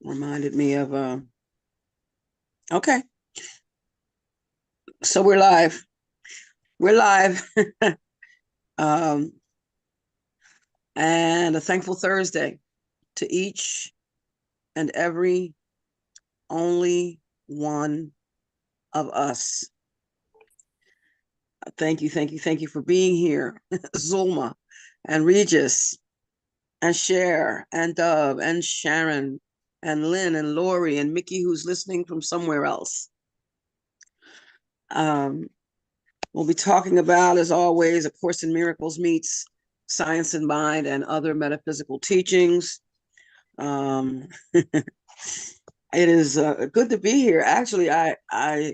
Reminded me of okay. So we're live. We're live. um and a thankful Thursday to each and every only one of us. Thank you for being here. Zulma and Regis and Cher and Dove and Sharon and Lynn and Lori and Mickey, who's listening from somewhere else. Um, we'll be talking about, as always, A Course in Miracles meets Science and Mind and other metaphysical teachings. It is good to be here. Actually, I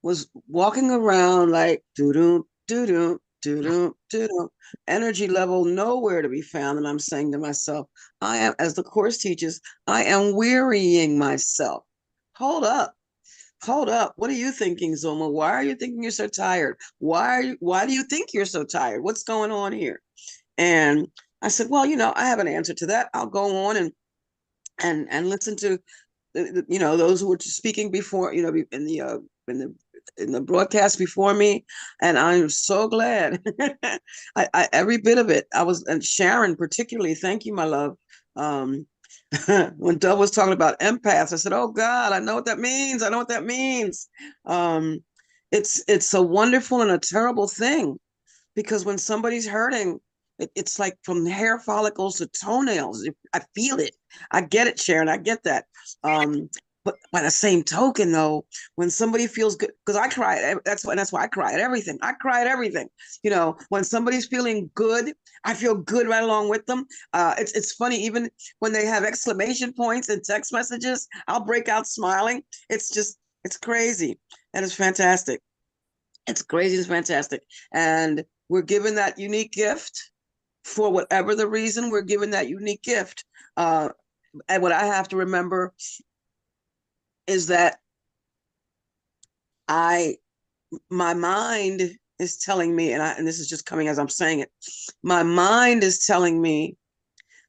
was walking around like doo doo doo doo doo doo doo, energy level nowhere to be found, and I'm saying to myself, I am, as the course teaches, I am wearying myself. Hold up. Hold up. What are you thinking, Zulma? Why are you thinking you're so tired? Why do you think you're so tired? What's going on here? And I said, well, I have an answer to that. I'll go on and listen to those who were speaking before, in the in the broadcast before me, and I'm so glad. Every bit of it. And Sharon particularly. Thank you, my love. Um, when Dove was talking about empaths, I said, "Oh God, I know what that means. I know what that means." Um, it's a wonderful and a terrible thing, because when somebody's hurting, it's like from hair follicles to toenails. I feel it. I get it, Sharon. I get that. But by the same token, though, when somebody feels good, because I cry, that's why I cry at everything. I cry at everything. When somebody's feeling good, I feel good right along with them. It's funny, even when they have exclamation points in text messages, I'll break out smiling. It's crazy, and it's fantastic. It's crazy. It's fantastic. And we're given that unique gift for whatever the reason. We're given that unique gift. And what I have to remember is that my mind is telling me, and this is just coming as I'm saying it, my mind is telling me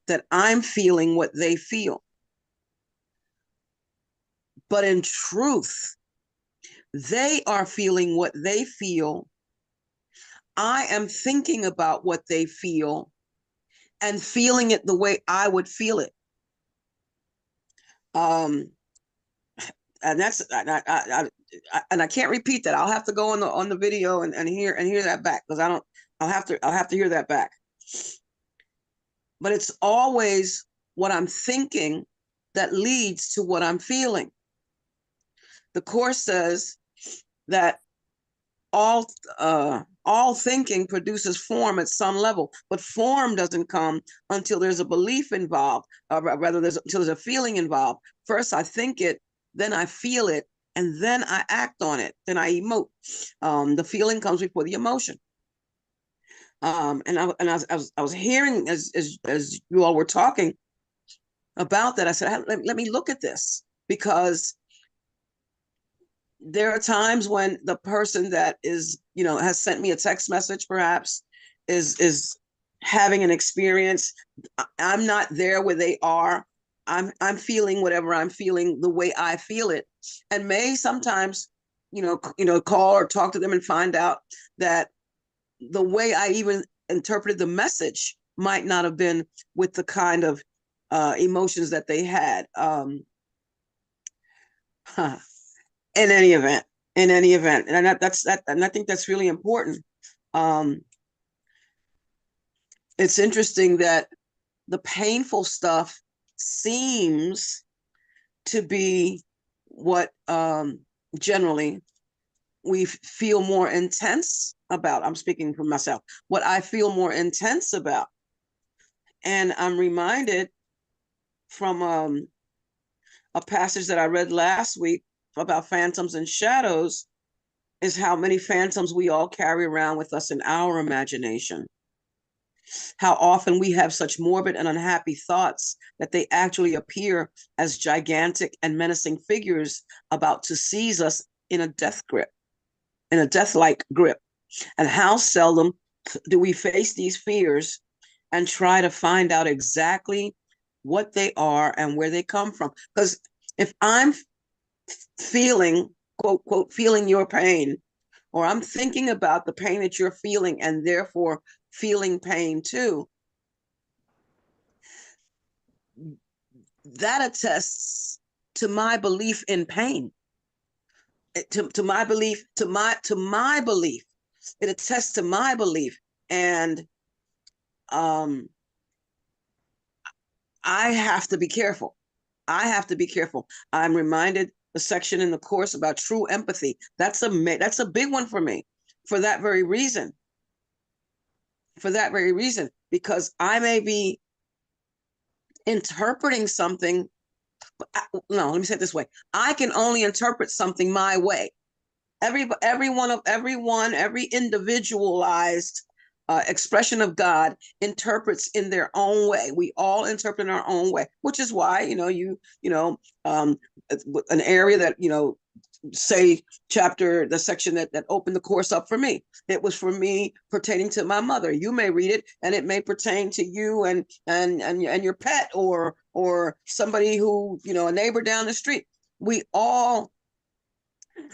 that I'm feeling what they feel. But in truth, they are feeling what they feel. I am thinking about what they feel and feeling it the way I would feel it. Um, and that's and I can't repeat that. I'll have to go on the video and hear that back, because I'll have to hear that back. But it's always what I'm thinking that leads to what I'm feeling. The Course says that all thinking produces form at some level, but form doesn't come until there's a belief involved, or rather, until there's a feeling involved. First, I think it, then I feel it, and then I act on it. Then I emote. The feeling comes before the emotion. And I was hearing as you all were talking about that. I said, let me look at this, because there are times when the person that is, has sent me a text message, perhaps, is having an experience. I'm not there where they are. I'm feeling whatever I'm feeling the way I feel it, and may sometimes, call or talk to them and find out that the way I even interpreted the message might not have been with the kind of emotions that they had. Huh. In any event, and and I think that's really important. Um, it's interesting that the painful stuff seems to be what generally we feel more intense about. I'm speaking for myself. What I feel more intense about, and I'm reminded from a passage that I read last week about phantoms and shadows, is how many phantoms we all carry around with us in our imagination. How often we have such morbid and unhappy thoughts that they actually appear as gigantic and menacing figures about to seize us in a death grip, in a death-like grip. And how seldom do we face these fears and try to find out exactly what they are and where they come from. Because if I'm feeling, quote, quote, feeling your pain, or I'm thinking about the pain that you're feeling and therefore feeling pain too, that attests to my belief in pain, to my belief, to my belief. It attests to my belief. And um, I have to be careful. I have to be careful. I'm reminded the section in the course about true empathy. That's a big one for me, for that very reason. For that very reason, because I may be interpreting something. No, let me say it this way. I can only interpret something my way. Every individualized expression of God interprets in their own way. We all interpret in our own way, which is why an area that say the section that opened the course up for me. It was for me pertaining to my mother. You may read it and it may pertain to you and your pet or somebody who, a neighbor down the street. We all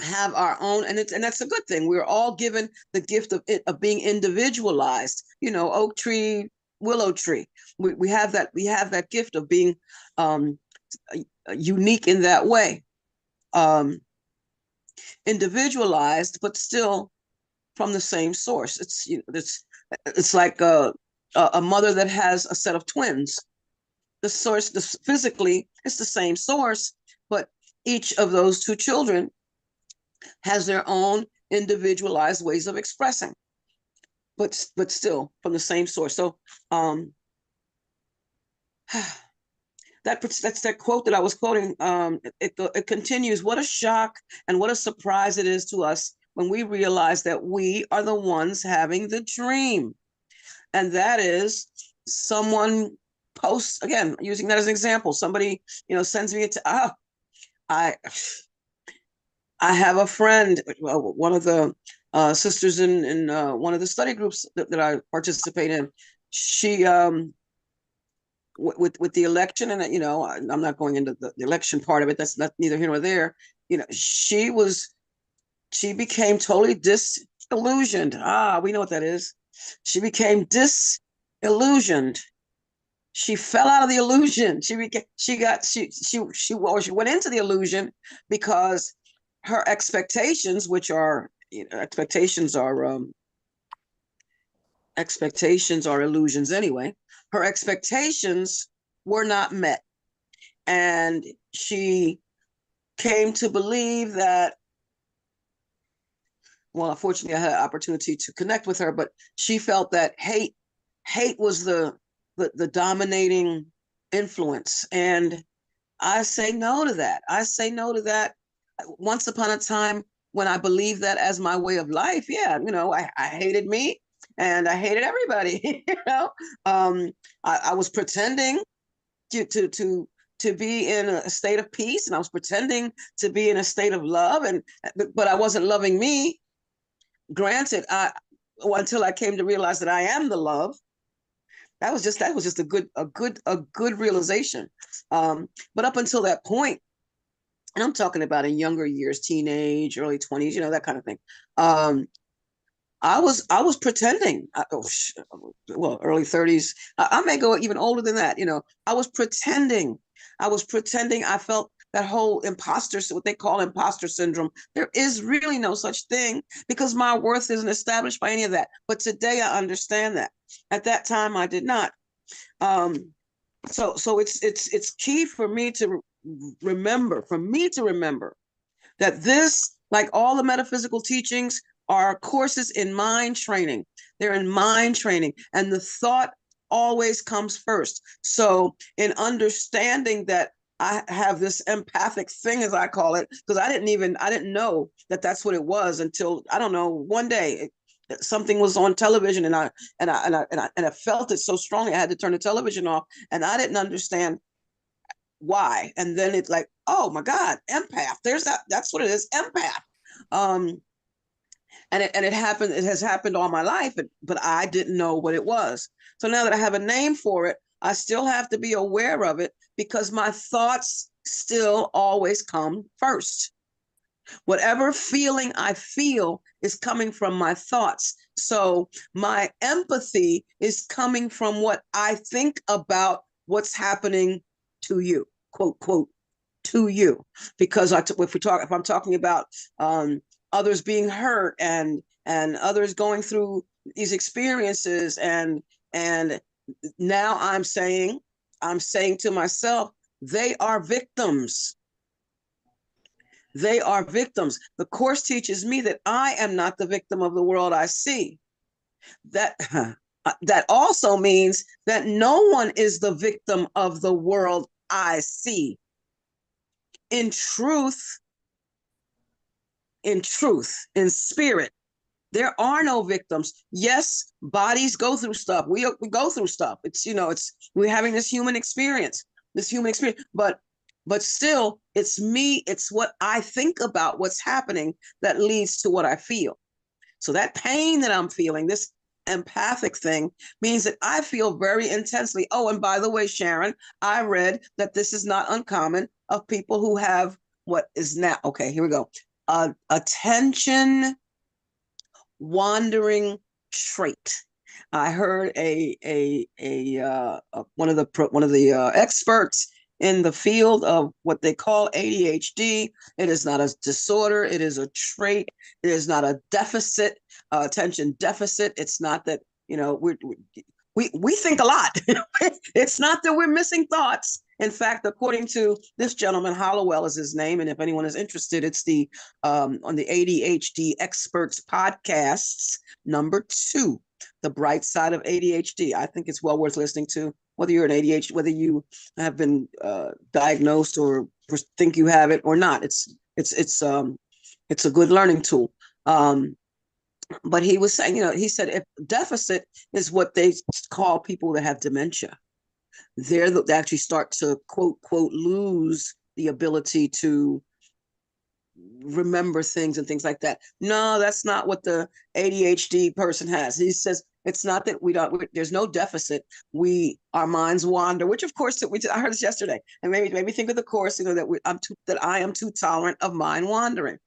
have our own, and that's a good thing. We're all given the gift of being individualized. Oak tree, willow tree. We have that gift of being unique in that way. Individualized, but still from the same source. It's like a mother that has a set of twins. The source, physically, it's the same source, but each of those two children has their own individualized ways of expressing, but still from the same source. So that's that quote that I was quoting. It continues. What a shock and what a surprise it is to us when we realize that we are the ones having the dream. And that is someone posts, again, using that as an example, somebody, sends me I have a friend, one of the sisters in one of the study groups that I participate in. She with the election, and I'm not going into the election part of it. That's not neither here nor there. She became totally disillusioned. We know what that is. She became disillusioned. She fell out of the illusion. She went into the illusion because her expectations, which are expectations are illusions anyway. Her expectations were not met, and she came to believe that. Well, unfortunately, I had an opportunity to connect with her, but she felt that hate was the dominating influence, and I say no to that. I say no to that. Once upon a time, when I believed that as my way of life, yeah, I hated me and I hated everybody. I was pretending to be in a state of peace, and I was pretending to be in a state of love, but I wasn't loving me. Granted, until I came to realize that I am the love. That was just a good realization. But up until that point, and I'm talking about in younger years, teenage, early 20s, that kind of thing. I was pretending. Early 30s. I may go even older than that. I was pretending. I felt that whole what they call imposter syndrome. There is really no such thing, because my worth isn't established by any of that. But today I understand that. At that time, I did not. So it's key for me to remember, that this, like all the metaphysical teachings, are courses in mind training. They're in mind training, and the thought always comes first. So in understanding that I have this empathic thing, as I call it, because I didn't know that that's what it was until, I don't know, one day something was on television, and I felt it so strongly I had to turn the television off, and I didn't understand why. And then it's like, oh my God, empath. That's what it is, empath. And it happened. It has happened all my life, but I didn't know what it was. So now that I have a name for it, I still have to be aware of it because my thoughts still always come first. Whatever feeling I feel is coming from my thoughts. So my empathy is coming from what I think about what's happening to you, quote, quote, to you. Because if I'm talking about others being hurt and others going through these experiences, and now I'm saying to myself, they are victims. They are victims. The Course teaches me that I am not the victim of the world I see. That that also means that no one is the victim of the world I see. In truth, in spirit, there are no victims. Yes, bodies go through stuff. We go through stuff. It's, we're having this human experience, but still, it's me. It's what I think about what's happening that leads to what I feel. So that pain that I'm feeling, this empathic thing, means that I feel very intensely. Oh, and by the way, Sharon, I read that this is not uncommon of people who have what is now, okay, here we go. Attention wandering trait. I heard one of the experts in the field of what they call ADHD. It is not a disorder. It is a trait. It is not a deficit, attention deficit. It's not that, we think a lot. It's not that we're missing thoughts. In fact, according to this gentleman, Hollowell is his name, and if anyone is interested, it's the on the ADHD Experts podcasts #2, The Bright Side of ADHD. I think it's well worth listening to, whether you're an ADHD, whether you have been diagnosed or think you have it or not. It's a good learning tool. But he was saying, he said, if deficit is what they call people that have dementia. They actually start to quote lose the ability to remember things and things like that. No, that's not what the ADHD person has. He says it's not that there's no deficit. Our minds wander, which of course I heard this yesterday, and maybe think of the Course, that I am too tolerant of mind wandering.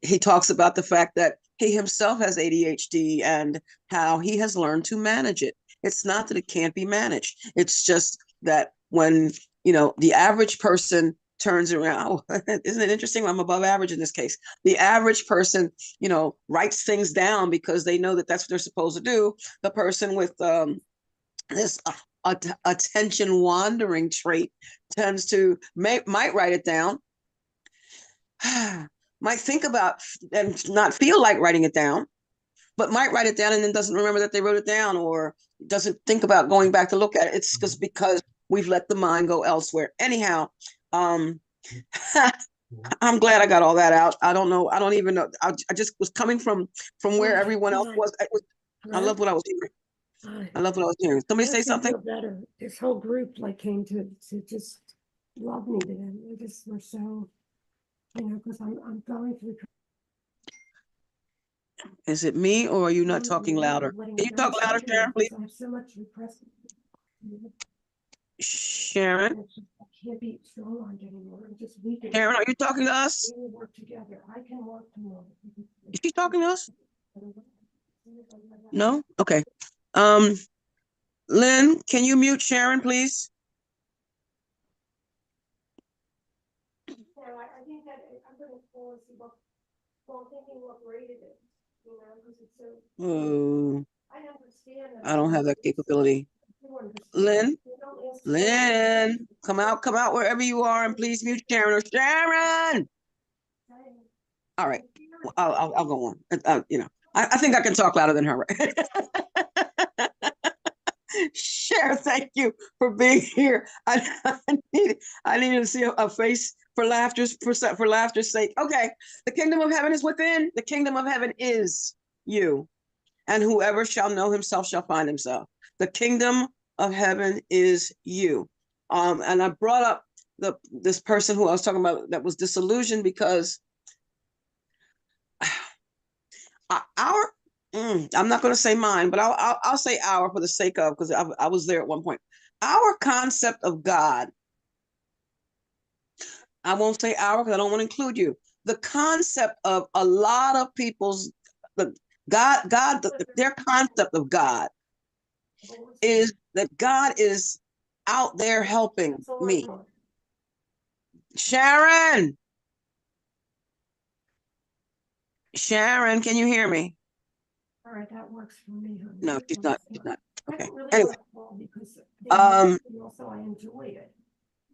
He talks about the fact that he himself has ADHD and how he has learned to manage it. It's not that it can't be managed. It's just that when, the average person turns around, isn't it interesting? I'm above average in this case. The average person, writes things down because they know that that's what they're supposed to do. The person with this attention wandering trait tends to might write it down, might think about and not feel like writing it down, but might write it down and then doesn't remember that they wrote it down, or doesn't think about going back to look at it. It's just because we've let the mind go elsewhere. Anyhow, I'm glad I got all that out. I don't know. I don't even know. I just was coming from where everyone else was. I love what I was hearing. I love what I was hearing. Somebody say something. Better. This whole group came to just love me today. They just were so, because I'm going through. Is it me, or are you not talking louder? Can you talk louder, Sharon, please? I have so much repressed. Sharon? I can't be strong anymore. I'm just weak. Sharon, are you talking to us? We will work together. I can work tomorrow. Is she talking to us? No? Okay. Lynn, can you mute Sharon, please? I think that I'm going to go and see I'm thinking what grade it is, because it's so. Oh, I understand. I don't have that capability. Lynn, come out wherever you are, and please mute Sharon. Or Sharon. All right, I'll go on. I think I can talk louder than her. Sharon, thank you for being here. I needed to see a face for laughter's sake. Okay, the kingdom of heaven is within. The kingdom of heaven is you, and whoever shall know himself shall find himself. The kingdom of heaven is you. And I brought up this person who I was talking about that was disillusioned because I'm not going to say mine, but I'll say our for the sake of, because I was there at one point. Our concept of God, I won't say our because I don't want to include you. The concept of a lot of people's, the their concept of God is that God is out there helping me. Sharon, Sharon, can you hear me? All right, that works for me. Honey. No, she's not. She's not. I Okay. don't really Anyway, want to call because also I enjoy it.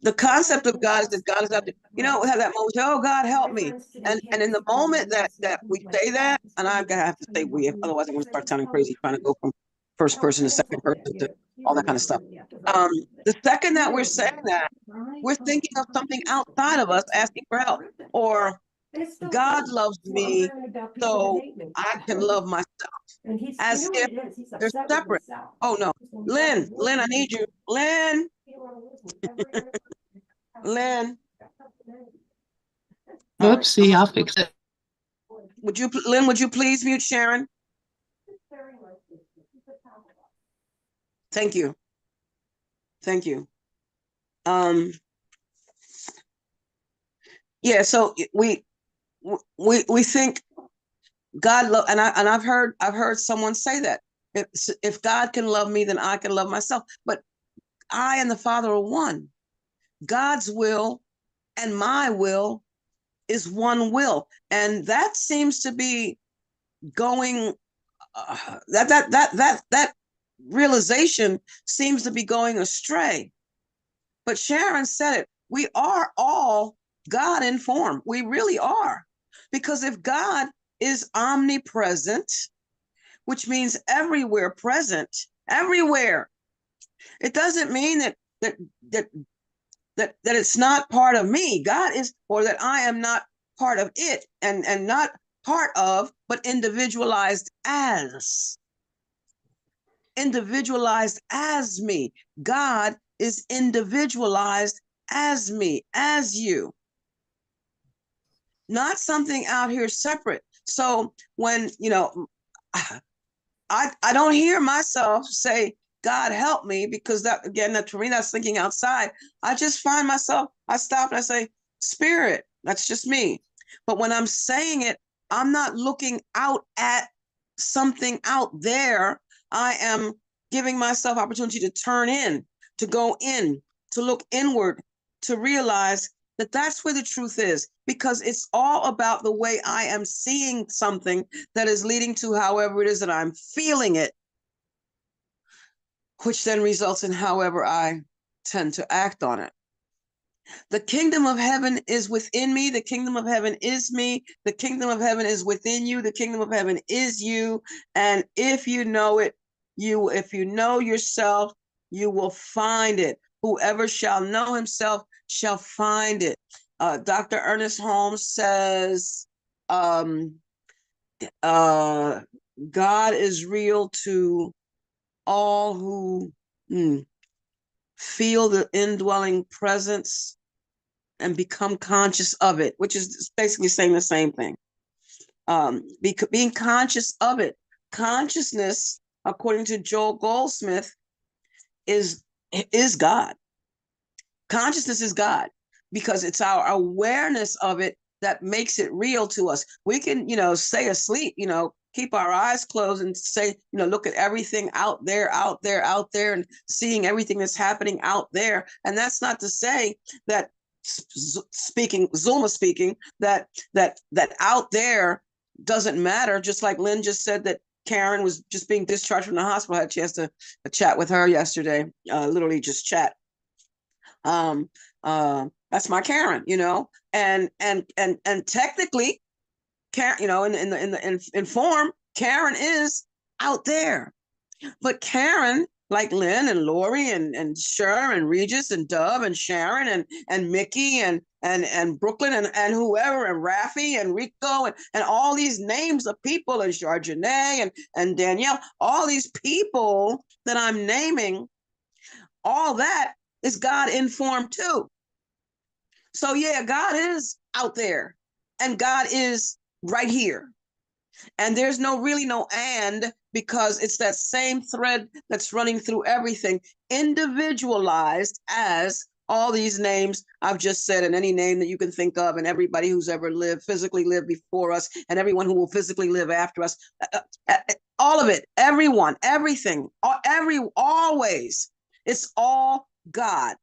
the concept of God is that God is out there. You know, we have that moment, oh God, help me. And in the moment that we say that, and I'm gonna have to say we, otherwise I'm gonna start sounding crazy trying to go from first person to second person to all that kind of stuff. The second that we're saying that, we're thinking of something outside of us asking for help. Or God loves me, so I can love myself. As if they're separate. Oh no. Lynn, I need you. Lynn, Lynn. Oopsie, I'll fix it. Lynn, would you please mute Sharon? Thank you. Thank you. Yeah, so we think God love, and I've heard someone say that if God can love me, then I can love myself. But I and the Father are one. God's will and my will is one will, and that seems to be going. That realization seems to be going astray. But Sharon said it. We are all God informed. We really are, because if God is omnipresent, which means everywhere present, everywhere. It doesn't mean that it's not part of me. God is, or that I am not part of it, and not part of, but individualized as me. God is individualized as me, as you, not something out here separate. So when, I don't hear myself say, God help me, because that, again, that for me, that's thinking outside. I just find myself, I stop and I say, Spirit, that's just me. But when I'm saying it, I'm not looking out at something out there. I am giving myself opportunity to turn in, to go in, to look inward, to realize that that's where the truth is, because it's all about the way I am seeing something that is leading to however it is that I'm feeling it, which then results in however I tend to act on it. The kingdom of heaven is within me. The kingdom of heaven is me. The kingdom of heaven is within you. The kingdom of heaven is you. And if you know it, if you know yourself, you will find it. Whoever shall know himself shall find it. Dr. Ernest Holmes says, God is real to all who feel the indwelling presence and become conscious of it, which is basically saying the same thing. Being conscious of it. Consciousness, according to Joel Goldsmith, is God. Consciousness is God, because it's our awareness of it that makes it real to us. We can, stay asleep, keep our eyes closed and say, look at everything out there, and seeing everything that's happening out there. And that's not to say that Zulma speaking, that out there doesn't matter. Just like Lynn just said that Karen was just being discharged from the hospital. I had a chance to chat with her yesterday, literally just chat. That's my Karen, and technically, Karen, in form, Karen is out there, but Karen, like Lynn and Lori and Sher and Regis and Dove and Sharon and Mickey and Brooklyn and whoever, and Rafi and Rico and all these names of people, and Chardonnay and Danielle, all these people that I'm naming, all that is God informed too. So yeah, God is out there and God is right here. And there's really no and, because it's that same thread that's running through everything, individualized as all these names I've just said, and any name that you can think of, and everybody who's ever physically lived before us, and everyone who will physically live after us, all of it, everyone, everything, always, it's all God.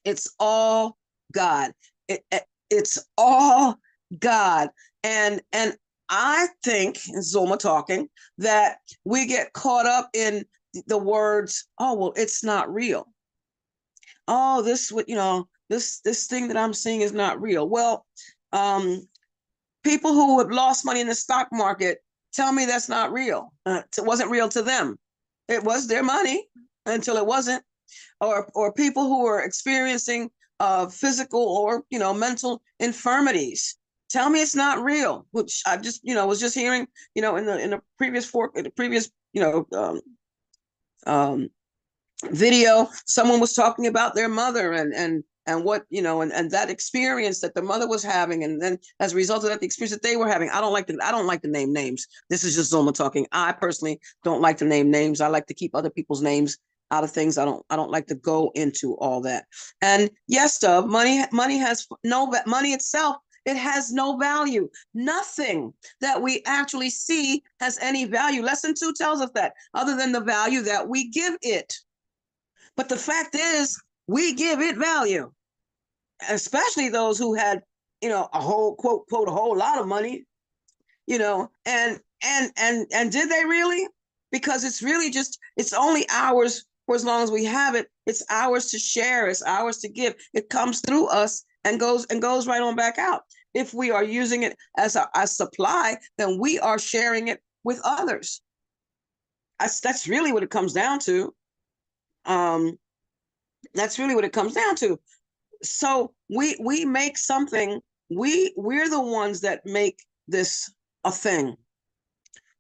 It's all God. It's all God. And I think, Zulma talking, that we get caught up in the words, oh, well, it's not real. Oh, this thing that I'm seeing is not real. Well, people who have lost money in the stock market tell me that's not real. It wasn't real to them. It was their money until it wasn't. Or people who are experiencing physical or mental infirmities tell me it's not real, which I just was just hearing in the previous video. Someone was talking about their mother and what and that experience that the mother was having, and then as a result of that, the experience that they were having. I don't like to name names. This is just Zulma talking. I personally don't like to name names. I like to keep other people's names out of things. I don't like to go into all that. And yes, Dove, money has no money itself. It has no value. Nothing that we actually see has any value. Lesson 2 tells us that, other than the value that we give it. But the fact is, we give it value, especially those who had, a whole quote a whole lot of money, and did they really? Because it's really it's only ours for as long as we have it. It's ours to share. It's ours to give. It comes through us and goes right on back out. If we are using it as a supply, then we are sharing it with others. That's really what it comes down to. That's really what it comes down to. So we make something. We're the ones that make this a thing.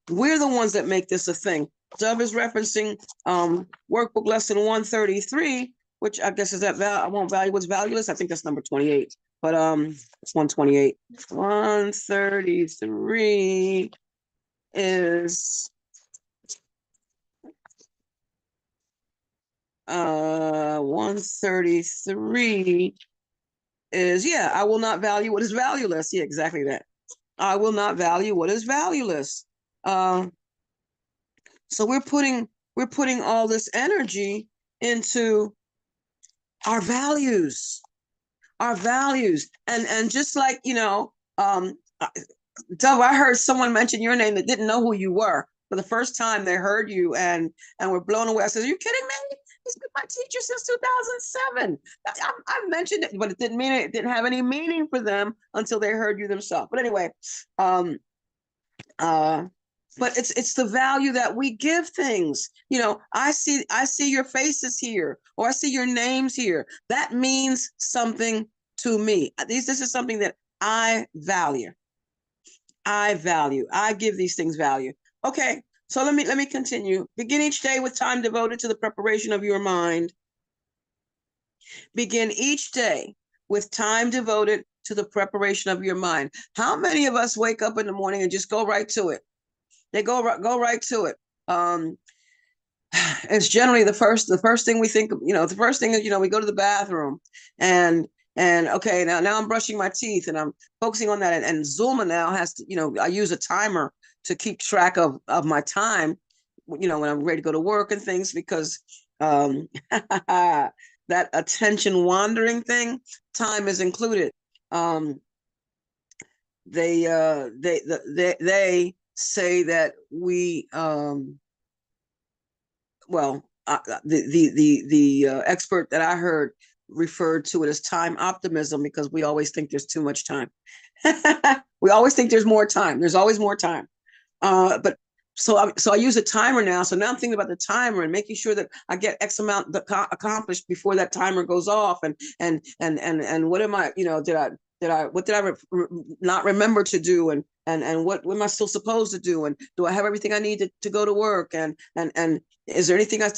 We're the ones that make this a thing. Dove is referencing workbook lesson 133, which I guess is that I won't value what's valueless. I think that's number 28, but it's 128. 133 is 133 is, yeah, I will not value what is valueless. Yeah, exactly that. I will not value what is valueless. So we're putting all this energy into our values, and just like Dove, I heard someone mention your name that didn't know who you were for the first time. They heard you and were blown away. I said, "Are you kidding me? He's been my teacher since 2007." I mentioned it, but it didn't have any meaning for them until they heard you themselves. But anyway, but it's the value that we give things. I see your faces here, or I see your names here. That means something to me. This is something that I value. I give these things value. Okay, so let me continue. Begin each day with time devoted to the preparation of your mind. Begin each day with time devoted to the preparation of your mind. How many of us wake up in the morning and just go right to it? They go right to it. It's generally the first thing we think. The first thing is, we go to the bathroom, and okay, now I'm brushing my teeth and I'm focusing on that. And Zulma now has to, I use a timer to keep track of my time, when I'm ready to go to work and things, because that attention wandering thing, time is included. They say that we the expert that I heard referred to it as time optimism, because we always think there's too much time. We always think there's more time. There's always more time. But so I use a timer now. So now I'm thinking about the timer and making sure that I get X amount accomplished before that timer goes off. And what am I, what did I not remember to do? And what am I still supposed to do? And do I have everything I need to go to work? And is there anything I,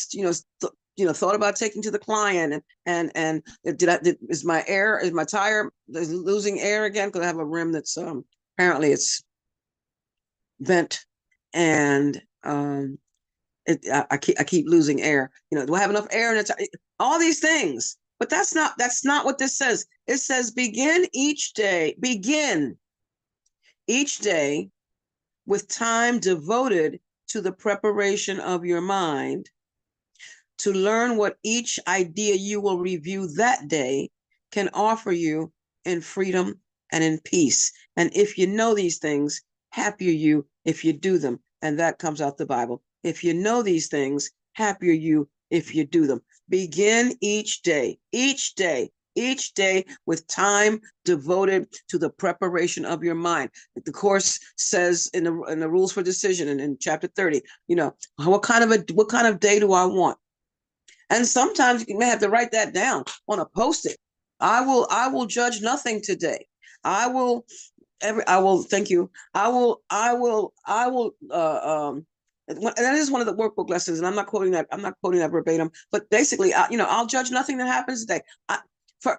thought about taking to the client? And is my tire losing air again? Because I have a rim that's apparently it's vent, and I keep losing air. Do I have enough air? And all these things. But that's not what this says. It says begin each day with time devoted to the preparation of your mind to learn what each idea you will review that day can offer you in freedom and in peace. And if you know these things, happy are you if you do them. And that comes out the Bible. If you know these things, happy are you if you do them. Begin each day with time devoted to the preparation of your mind. The course says in the rules for decision and in chapter 30, what kind of day do I want? And sometimes you may have to write that down on a post-it. I will judge nothing today. I will thank you. That is one of the workbook lessons, and I'm not quoting that verbatim, but basically, I'll judge nothing that happens today.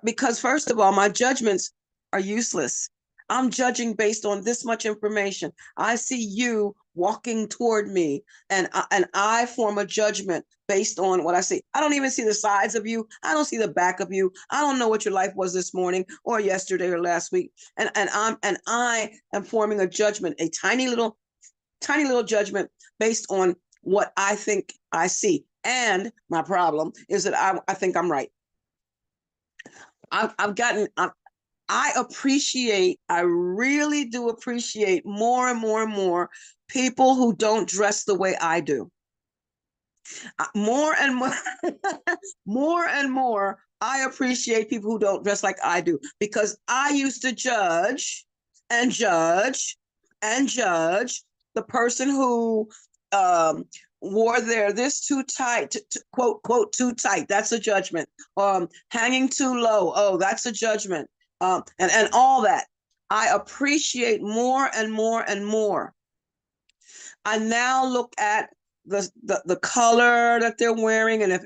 Because first of all, my judgments are useless. I'm judging based on this much information. I see you walking toward me, and I form a judgment based on what I see. I don't even see the sides of you. I don't see the back of you. I don't know what your life was this morning or yesterday or last week. And I am forming a judgment, a tiny little judgment based on what I think I see. And my problem is that I think I'm right. I really do appreciate more and more and more people who don't dress the way I do. More and more, more and more, I appreciate people who don't dress like I do, because I used to judge the person who wore this too tight, quote, too tight. That's a judgment. Hanging too low. Oh, that's a judgment. And all that. I appreciate more and more and more. I now look at the color that they're wearing, and if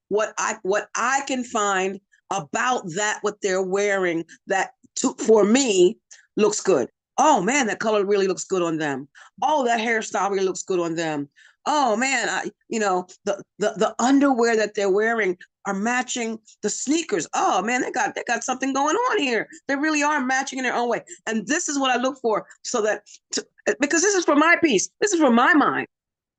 what I can find about that, what they're wearing, that for me looks good. Oh man, that color really looks good on them. Oh, that hairstyle really looks good on them. Oh man, the underwear that they're wearing are matching the sneakers. Oh man, they got something going on here. They really are matching in their own way. And this is what I look for, so that because this is for my peace. This is for my mind.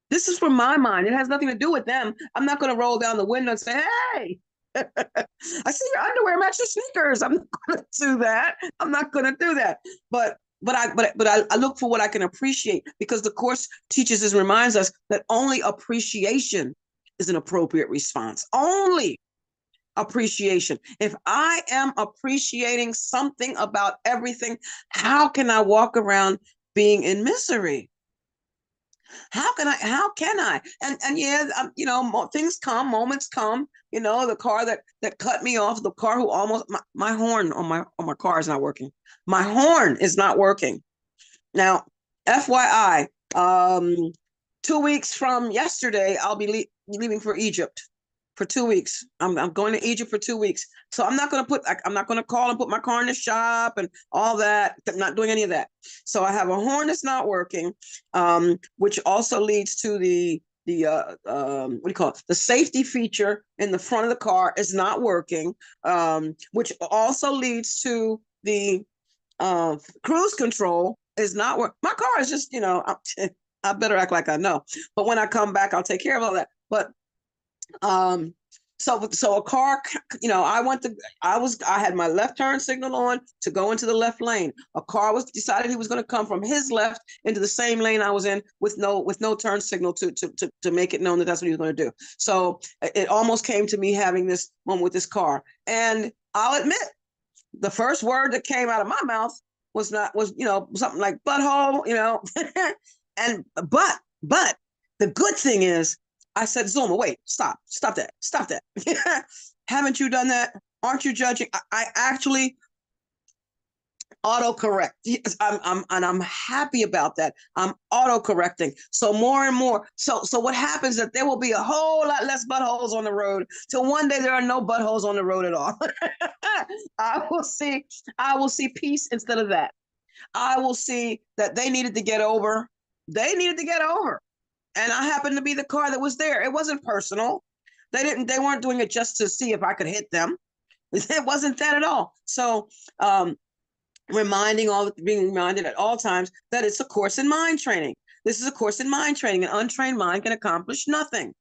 This is for my mind. It has nothing to do with them. I'm not going to roll down the window and say, "Hey, I see your underwear match your sneakers." I'm not going to do that. I'm not going to do that. But I look for what I can appreciate, because the course teaches us, reminds us that only appreciation is an appropriate response. Only appreciation. If I am appreciating something about everything, how can I walk around being in misery? How can I? And yeah, things come, moments come. The car that cut me off, the car who almost my horn on my car is not working. My horn is not working. Now, FYI, 2 weeks from yesterday, I'll be leaving for Egypt for 2 weeks. I'm going to Egypt for 2 weeks. So I'm not going to call and put my car in the shop and all that. I'm not doing any of that. So I have a horn that's not working, which also leads to the what do you call it? The safety feature in the front of the car is not working, which also leads to the cruise control is not working. My car is just, I better act like I know. But when I come back, I'll take care of all that. But so a car, I had my left turn signal on to go into the left lane. A car decided he was going to come from his left into the same lane I was in with no turn signal to make it known that that's what he was going to do. So it almost came to me having this moment with this car. And I'll admit, the first word that came out of my mouth was something like butthole, but the good thing is, I said, Zulma, wait, stop that. Haven't you done that? Aren't you judging? I actually autocorrect. I'm happy about that. I'm autocorrecting. So more and more. So what happens is that there will be a whole lot less buttholes on the road till one day there are no buttholes on the road at all. I will see peace instead of that. I will see that they needed to get over. They needed to get over. And I happened to be the car that was there. It wasn't personal. They weren't doing it just to see if I could hit them. It wasn't that at all. So being reminded at all times that it's a course in mind training. This is a course in mind training. An untrained mind can accomplish nothing.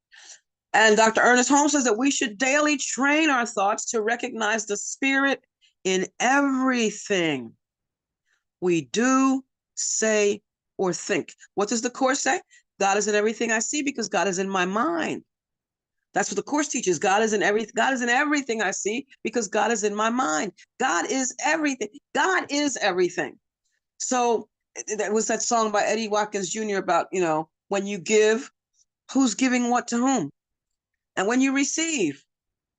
And Dr. Ernest Holmes says that we should daily train our thoughts to recognize the spirit in everything we do, say, or think. What does the course say? God is in everything I see because God is in my mind. That's what the course teaches. God is in everything I see because God is in my mind. God is everything. God is everything. So that was that song by Eddie Watkins Jr. about, when you give, who's giving what to whom? And when you receive,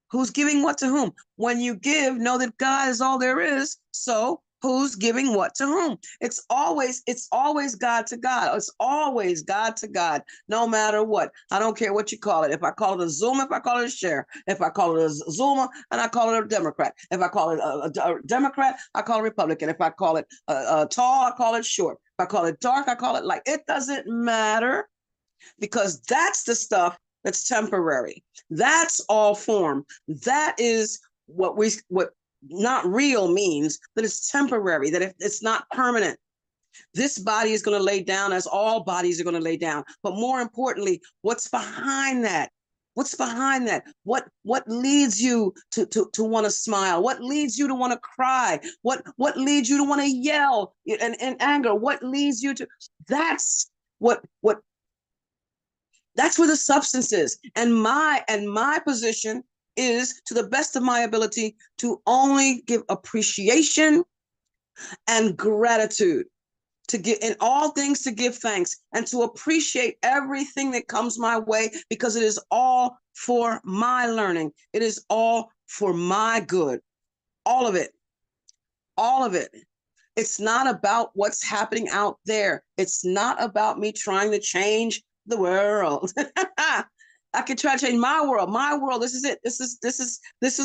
who's giving what to whom? When you give, know that God is all there is. So who's giving what to whom? It's always God to God. It's always God to God, no matter what. I don't care what you call it. If I call it a Zulma, if I call it a share, if I call it a Zulma, and I call it a Democrat. If I call it a Democrat, I call it Republican. If I call it tall, I call it short. If I call it dark, I call it light. It doesn't matter, because that's the stuff that's temporary. That's all form. That is what not real means, that it's temporary, that it's not permanent. This body is going to lay down, as all bodies are going to lay down. But more importantly, what's behind that? What's behind that? What leads you to want to smile? What leads you to want to cry? What leads you to want to yell in anger? What leads you to? That's that's where the substance is. And my position is, to the best of my ability, to only give appreciation and gratitude, to give in all things, to give thanks, and to appreciate everything that comes my way, because it is all for my learning. It is all for my good. All of it. All of it. It's not about what's happening out there. It's not about me trying to change the world. I can try to change my world. My world. This is it. This is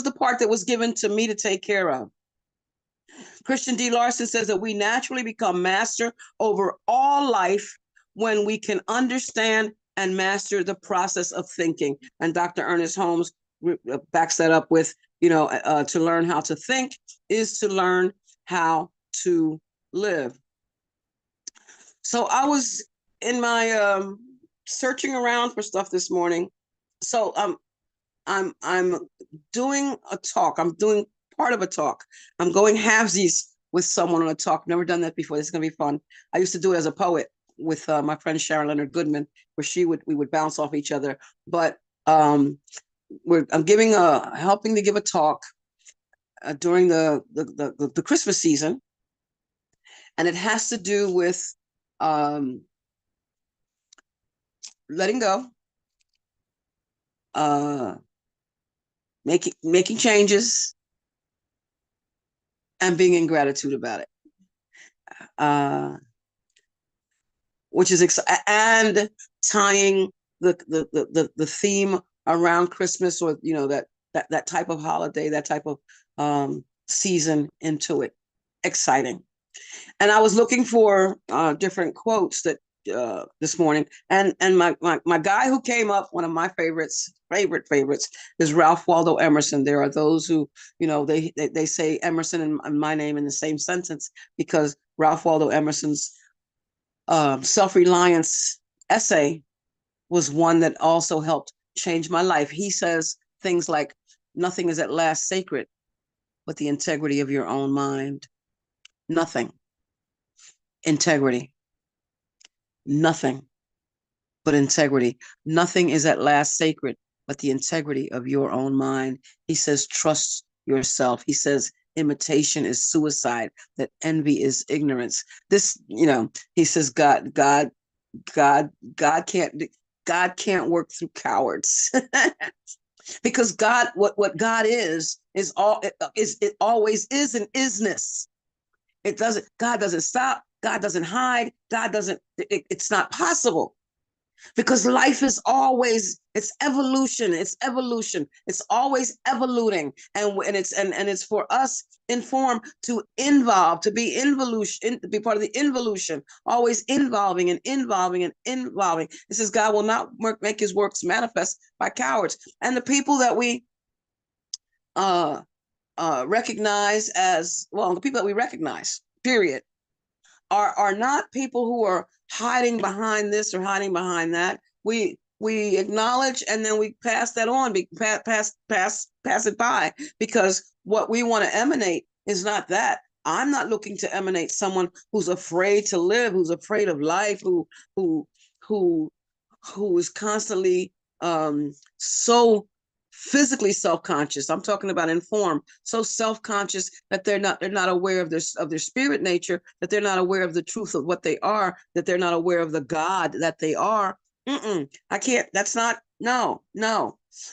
the part that was given to me to take care of. Christian D. Larson says that we naturally become master over all life when we can understand and master the process of thinking. And Dr. Ernest Holmes backs that up with, to learn how to think is to learn how to live. So I was in my searching around for stuff this morning. So I'm doing a talk. I'm doing part of a talk. I'm going halvesies with someone on a talk. Never done that before. This is gonna be fun. I used to do it as a poet with my friend Sharon Leonard Goodman, where we would bounce off each other. But I'm helping to give a talk during the Christmas season, and it has to do with letting go, making changes, and being in gratitude about it, which is and tying the theme around Christmas, or that type of holiday, that type of season into it. Exciting. And I was looking for different quotes that this morning, and my guy who came up, one of my favorites is Ralph Waldo Emerson. There are those who, they say Emerson and my name in the same sentence, because Ralph Waldo Emerson's self-reliance essay was one that also helped change my life. He says things like, nothing is at last sacred but the integrity of your own mind. Nothing. Integrity. Nothing but integrity. Nothing is at last sacred but the integrity of your own mind. He says, trust yourself. He says, imitation is suicide, that envy is ignorance. This, he says, God can't work through cowards. Because God, what God is all, it always is an isness. God doesn't stop. God doesn't hide. It's not possible. because life is always, it's evolution, it's always evoluting, and it's for us in form to involve, to be involution, to be part of the involution, always involving and involving and involving. It says God will not make his works manifest by cowards. And the people that we recognize as, well, the people that we recognize, period, are not people who are hiding behind this or hiding behind that. We acknowledge, and then we pass that on, pass it by, because what we want to emanate is not that. I'm not looking to emanate someone who's afraid to live, who's afraid of life, who who who is constantly so physically self-conscious. I'm talking about informed, so self-conscious that they're not aware of their spirit nature, that they're not aware of the truth of what they are, that they're not aware of the God that they are. I can't, that's not, no.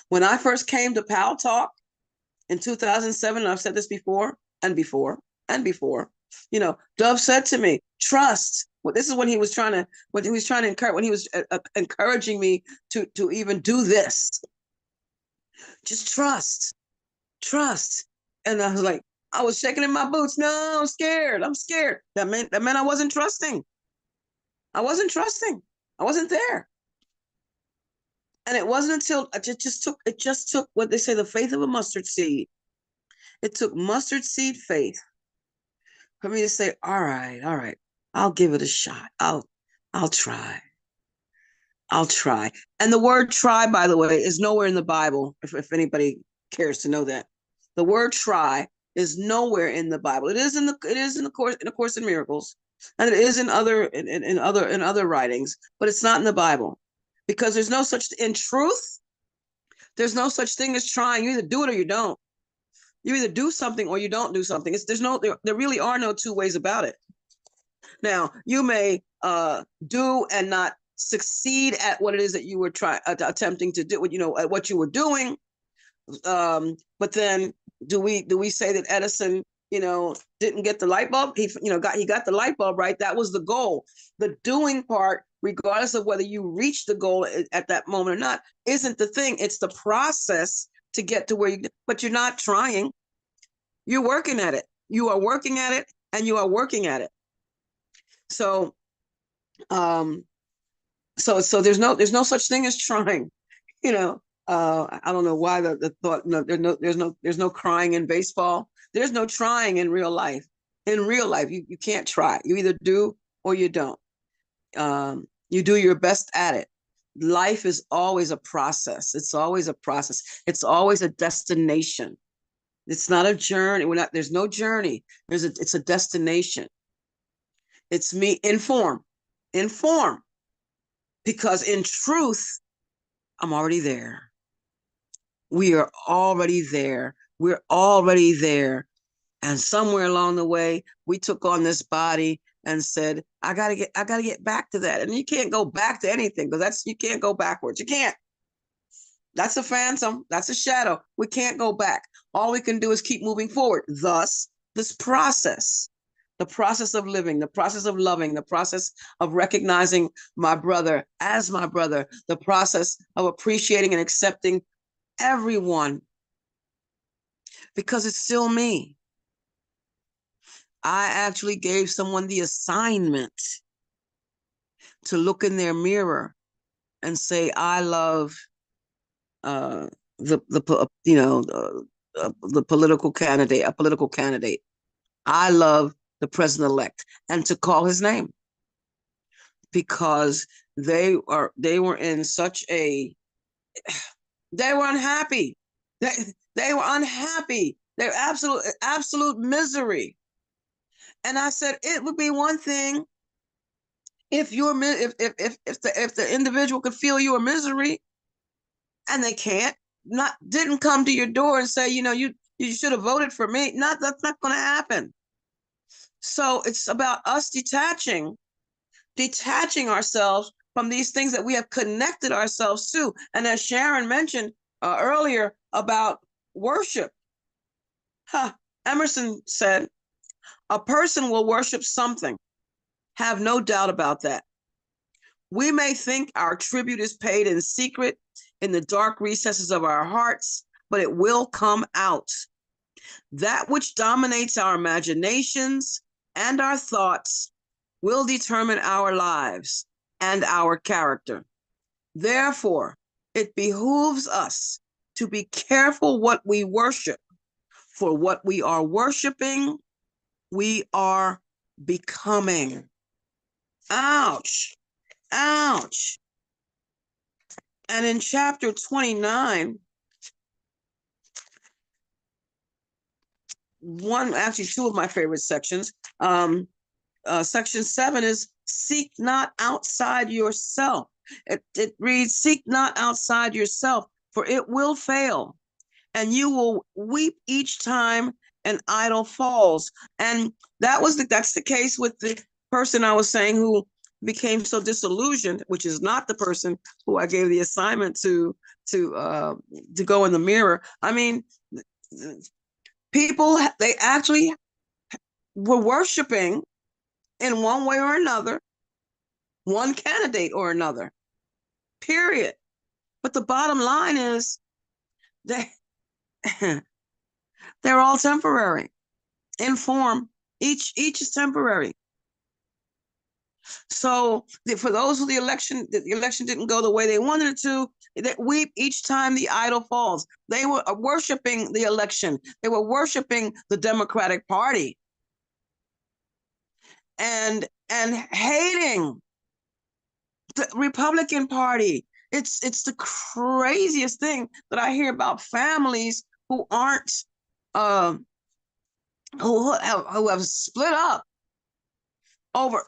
When I first came to Pal Talk in 2007, and I've said this before and before and before, Dove said to me, trust. Well, this is when he was trying to encourage, when he was encouraging me to even do this. Just trust. And I was like, I was shaking in my boots. No, I'm scared. That meant I wasn't trusting. I wasn't there. And it wasn't until it just took what they say, the faith of a mustard seed. It took mustard seed faith for me to say, all right, I'll give it a shot. I'll try. And the word try, by the way, is nowhere in the Bible, if anybody cares to know that. The word try is nowhere in the Bible. It is in the Course in Miracles, and it is in other writings, but it's not in the Bible, because there's no such, in truth, there's no such thing as trying. You either do it or you don't. You either do something or you don't do something. There really are no two ways about it. Now, you may do and not succeed at what it is that you were attempting to do, at what you were doing. But then do we say that Edison, didn't get the light bulb? He got the light bulb, right? That was the goal. The doing part, regardless of whether you reach the goal at that moment or not, isn't the thing. It's the process to get to where but you're not trying. You're working at it. You are working at it, and you are working at it. So, so there's no such thing as trying. I don't know why the thought. No, there's no crying in baseball. There's no trying in real life. In real life, you can't try. You either do or you don't. You do your best at it. Life is always a process. It's always a process. It's always a destination. It's not a journey. There's no journey. It's a destination. It's me inform, because in truth, I'm already there. We are already there. We're already there. And somewhere along the way, we took on this body and said, I gotta get back to that. And you can't go back to anything, because you can't go backwards. You can't. That's a phantom. That's a shadow. We can't go back. All we can do is keep moving forward. Thus, this process, the process of living, the process of loving, the process of recognizing my brother as my brother, the process of appreciating and accepting everyone, because it's still me. I actually gave someone the assignment to look in their mirror and say, I love the political candidate. I love the president-elect, and to call his name, because they were in such a, they were unhappy. They were unhappy. They're absolute misery. And I said, it would be one thing if the individual could feel your misery, and they didn't come to your door and say, you should have voted for me. That's not going to happen. So it's about us detaching ourselves from these things that we have connected ourselves to. And as Sharon mentioned earlier about worship, Emerson said, a person will worship something. Have no doubt about that. We may think our tribute is paid in secret in the dark recesses of our hearts, but it will come out. That which dominates our imaginations and our thoughts will determine our lives and our character. Therefore, it behooves us to be careful what we worship, for what we are worshiping, we are becoming. Ouch, ouch. And in chapter 29, two of my favorite sections, section 7 is seek not outside yourself. It reads, seek not outside yourself, for it will fail, and you will weep each time an idol falls. And that's the case with the person I was saying who became so disillusioned, which is not the person who I gave the assignment to go in the mirror. I mean, people, they actually were worshiping in one way or another, one candidate or another, period. But the bottom line is they, they're all temporary in form. Each is temporary. So for those who the election didn't go the way they wanted it to, they weep each time the idol falls. They were worshiping the election. They were worshiping the Democratic Party and hating the Republican Party. It's the craziest thing that I hear about families who aren't who have split up over.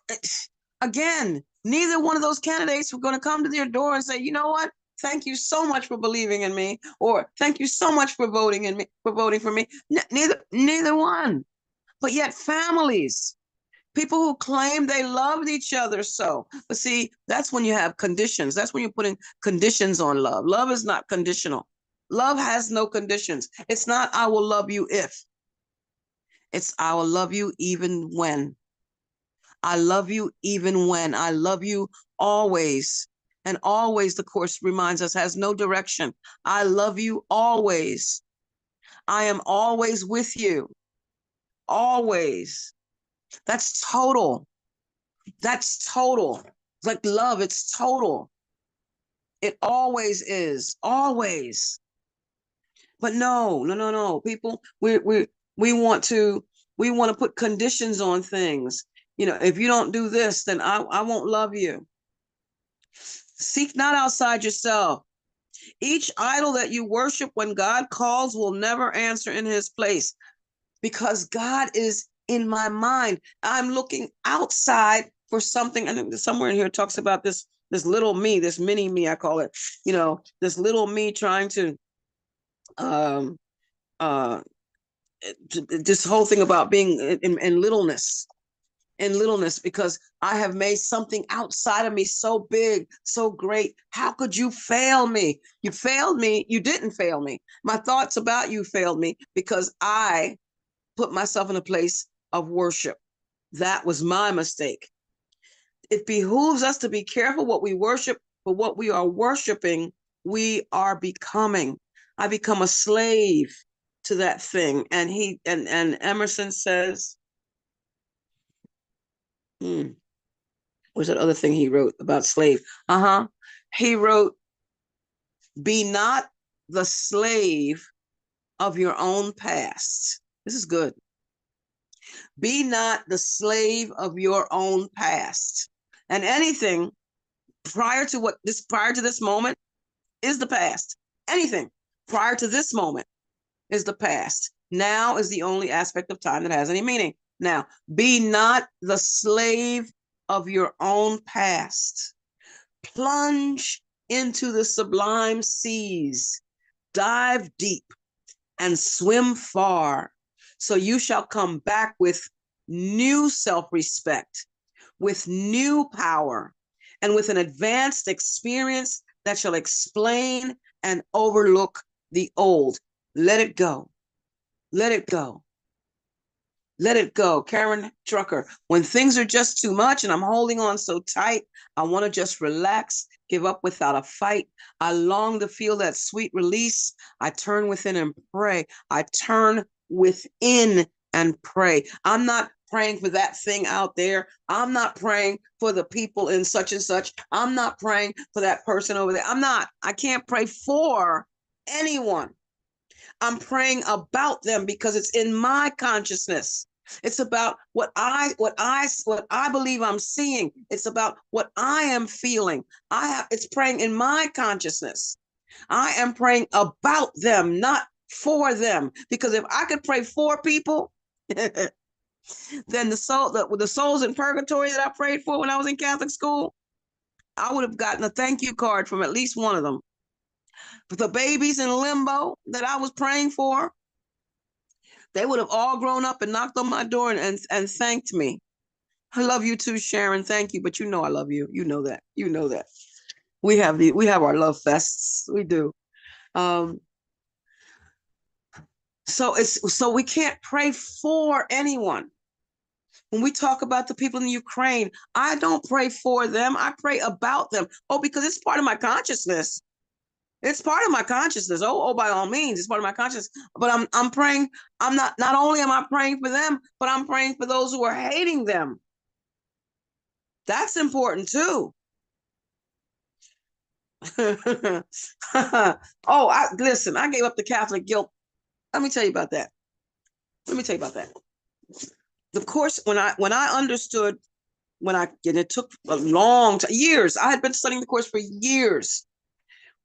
Again, neither one of those candidates were going to come to their door and say, you know what? Thank you so much for believing in me, or thank you so much for voting for me. Neither one. But yet families, people who claim they loved each other so. But see, that's when you have conditions. That's when you're putting conditions on love. Love is not conditional. Love has no conditions. It's not, I will love you if. It's, I will love you even when. I love you even when. I love you always. And always, the Course reminds us, has no direction. I love you always. I am always with you. Always. That's total. That's total. It's like love, it's total. It always is. Always. But no. People, we want to put conditions on things. You know, if you don't do this, then I won't love you. Seek not outside yourself. Each idol that you worship when God calls will never answer in his place, because God is in my mind. I'm looking outside for something. I think somewhere in here talks about this little me, this mini me, I call it, you know, this little me trying to this whole thing about being in littleness, because I have made something outside of me so big, so great. How could you fail me? You failed me. You didn't fail me. My thoughts about you failed me because I put myself in a place of worship. That was my mistake. It behooves us to be careful what we worship, but what we are worshiping, we are becoming. I become a slave to that thing. And Emerson says, what's that other thing he wrote about slave? He wrote, be not the slave of your own past. This is good. Be not the slave of your own past. And anything prior to this moment is the past. Anything prior to this moment is the past. Now is the only aspect of time that has any meaning. Now, be not the slave of your own past. Plunge into the sublime seas, dive deep, and swim far, so you shall come back with new self-respect, with new power, and with an advanced experience that shall explain and overlook the old. Let it go. Let it go. Let it go. Karen Trucker. When things are just too much and I'm holding on so tight, I want to just relax, give up without a fight. I long to feel that sweet release. I turn within and pray. I turn within and pray. I'm not praying for that thing out there. I'm not praying for the people in such and such. I'm not praying for that person over there. I'm not. I can't pray for anyone. I'm praying about them because it's in my consciousness. It's about what I believe I'm seeing. It's about what I am feeling. It's praying in my consciousness. I am praying about them, not for them. Because if I could pray for people, then the souls in purgatory that I prayed for when I was in Catholic school, I would have gotten a thank you card from at least one of them. But the babies in limbo that I was praying for, they would have all grown up and knocked on my door and thanked me. I love you too, Sharon. Thank you. But you know I love you. You know that. You know that. We have our love fests. We do. So we can't pray for anyone. When we talk about the people in Ukraine, I don't pray for them. I pray about them. Oh, because it's part of my consciousness. It's part of my consciousness. Oh, by all means, it's part of my consciousness. But I'm praying. I'm not only am I praying for them, but I'm praying for those who are hating them. That's important too. Listen, I gave up the Catholic guilt. Let me tell you about that. The course, when I understood, and it took a long time, years. I had been studying the course for years,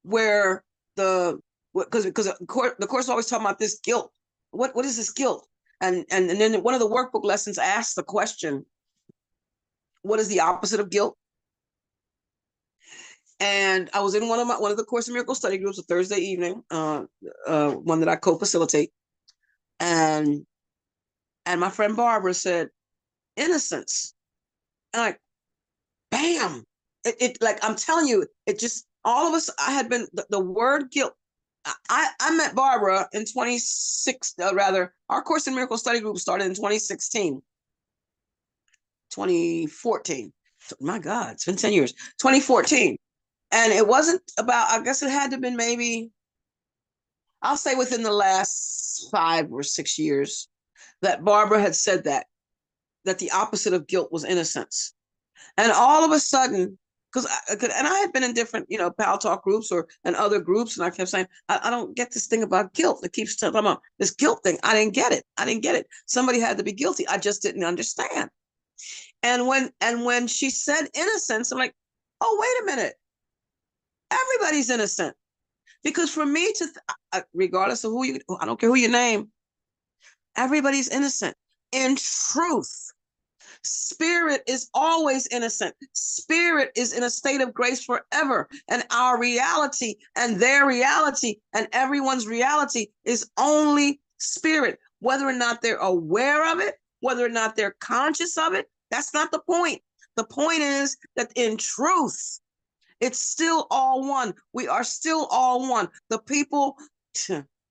where because the course always talking about this guilt. What is this guilt? And then one of the workbook lessons asks the question, what is the opposite of guilt? And I was in one of the Course in Miracles study groups a Thursday evening, one that I co-facilitate, and my friend Barbara said, innocence. And like, bam! It like, I'm telling you, it just, all of us, I had been, the word guilt. I met Barbara in 26, our Course in Miracles study group started in 2016, 2014. My God, it's been 10 years, 2014. And it wasn't about, I guess it had to have been maybe, I'll say within the last 5 or 6 years, that Barbara had said that the opposite of guilt was innocence. And all of a sudden, and I had been in different, Pal Talk groups and other groups, and I kept saying, I don't get this thing about guilt. It keeps talking about this guilt thing. I didn't get it. Somebody had to be guilty. I just didn't understand. And when she said innocence, I'm like, oh, wait a minute. Everybody's innocent. Because for me regardless of I don't care who you name, everybody's innocent. In truth, spirit is always innocent. Spirit is in a state of grace forever. And our reality and their reality and everyone's reality is only spirit. Whether or not they're aware of it, whether or not they're conscious of it, that's not the point. The point is that in truth, it's still all one. We are still all one. The people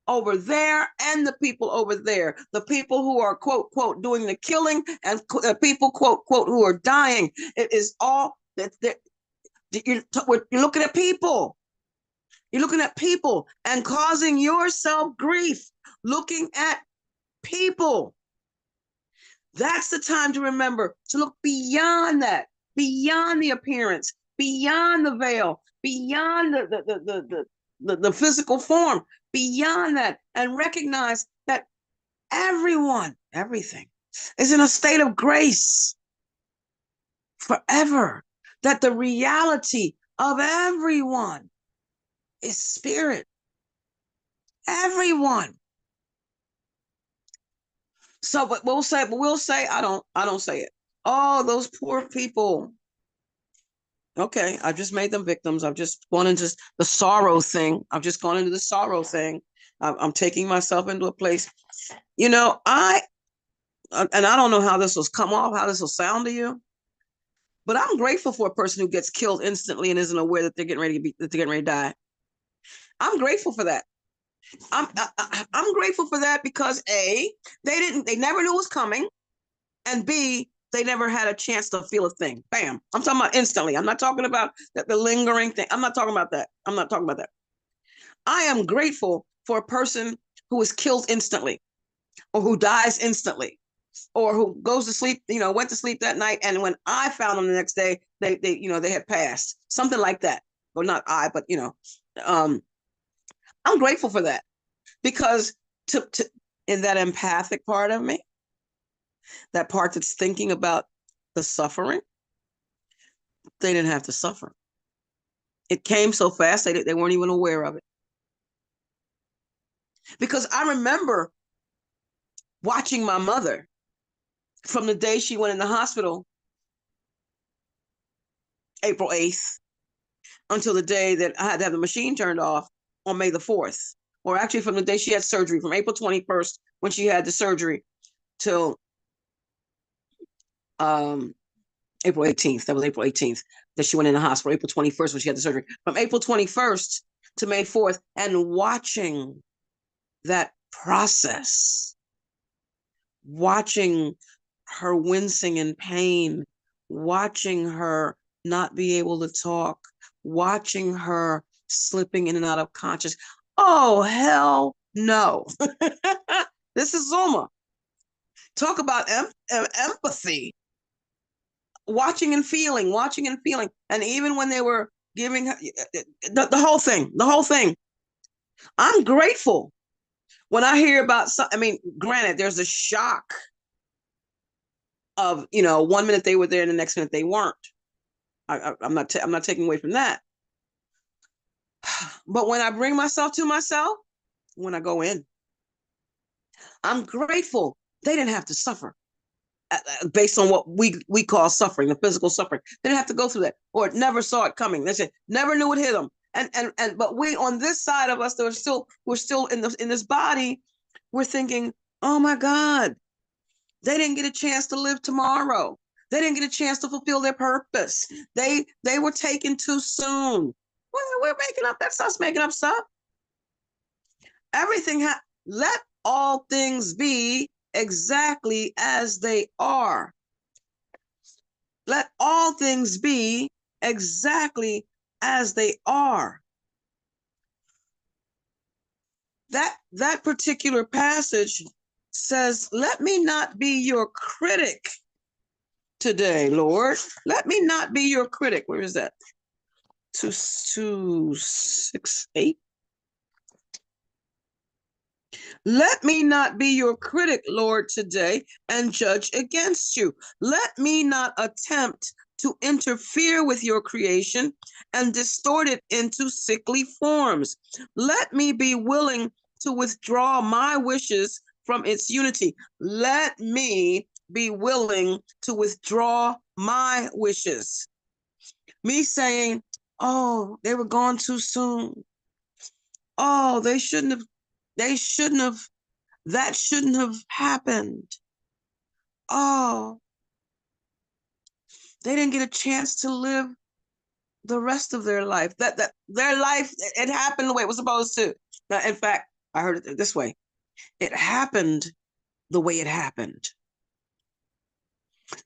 over there and the people over there. The people who are, quote, quote, doing the killing, and people, quote, quote, who are dying. It is all that you're looking at people. You're looking at people and causing yourself grief. Looking at people. That's the time to remember to look beyond that, beyond the appearance, beyond the veil, beyond the physical form, beyond that, and recognize that everything is in a state of grace forever, that the reality of everyone is spirit. Everyone. So, but we'll say, I don't say it. Oh, those poor people. Okay, I've just made them victims. I've just gone into the sorrow thing. I'm taking myself into a place, I don't know how this will come off, how this will sound to you, but I'm grateful for a person who gets killed instantly and isn't aware that they're getting ready to die. I'm grateful for that. I'm grateful for that because A, they never knew it was coming, and B, they never had a chance to feel a thing. Bam. I'm talking about instantly. I'm not talking about the lingering thing. I'm not talking about that. I'm not talking about that. I am grateful for a person who is killed instantly, or who dies instantly, or who goes to sleep, went to sleep that night, and when I found them the next day, they had passed. Something like that. Well, not I, but I'm grateful for that because to in that empathic part of me, that part that's thinking about the suffering, they didn't have to suffer. It came so fast they weren't even aware of it. Because I remember watching my mother from the day she went in the hospital, April 8th, until the day that I had to have the machine turned off on May the 4th, or actually from the day she had surgery, from April 21st when she had the surgery till April 18th. That was April 18th that she went in the hospital. April 21st when she had the surgery. From April 21st to May 4th, and watching that process, watching her wincing in pain, watching her not be able to talk, watching her slipping in and out of conscious. Oh, hell no. This is Zulma. Talk about empathy. Watching and feeling. And even when they were giving her the whole thing, I'm grateful when I hear about granted, there's a shock of 1 minute they were there and the next minute they weren't. I'm not taking away from that. But when I bring myself to myself, when I go in, I'm grateful they didn't have to suffer based on what we call suffering, the physical suffering. They didn't have to go through that, or never saw it coming. They said never knew it hit them. But we on this side of us, we're still in this body. We're thinking, oh my God, they didn't get a chance to live tomorrow. They didn't get a chance to fulfill their purpose. They were taken too soon. We're making up. That's us making up stuff. Everything let all things be exactly as they are. Let all things be exactly as they are. That particular passage says, let me not be your critic today, Lord. Let me not be your critic. Where is that? 268. Let me not be your critic, Lord, today and judge against you. Let me not attempt to interfere with your creation and distort it into sickly forms. Let me be willing to withdraw my wishes from its unity. Let me be willing to withdraw my wishes. Me saying, oh, they were gone too soon. Oh, that shouldn't have happened. Oh, they didn't get a chance to live the rest of their life. That their life, it happened the way it was supposed to. Now, in fact, I heard it this way. It happened the way it happened.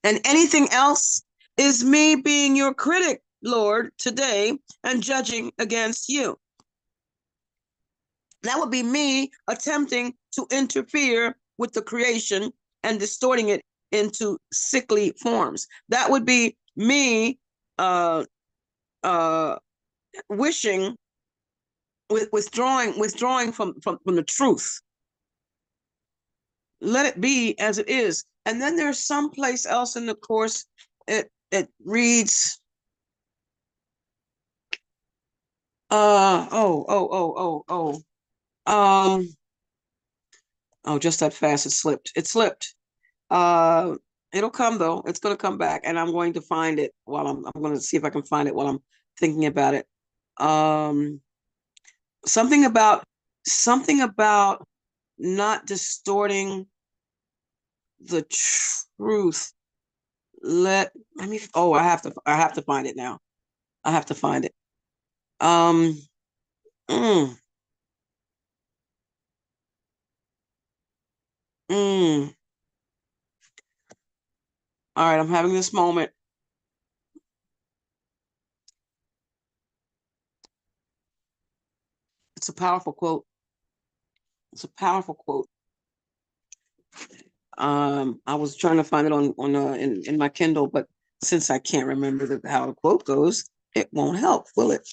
And anything else is me being your critic, Lord, today and judging against you. That would be me attempting to interfere with the creation and distorting it into sickly forms. That would be me wishing, withdrawing from the truth. Let it be as it is. And then there's someplace else in the course, it reads, just that fast, it slipped. It'll come though. It's going to come back, and I'm going to find it while I'm going to see if I can find it while I'm thinking about it. Something about not distorting the truth. Let me. Oh, I have to find it now. I have to find it. Mm, All right, I'm having this moment. It's a powerful quote. It's a powerful quote. I was trying to find it on in my Kindle, but since I can't remember how the quote goes, it won't help, will it?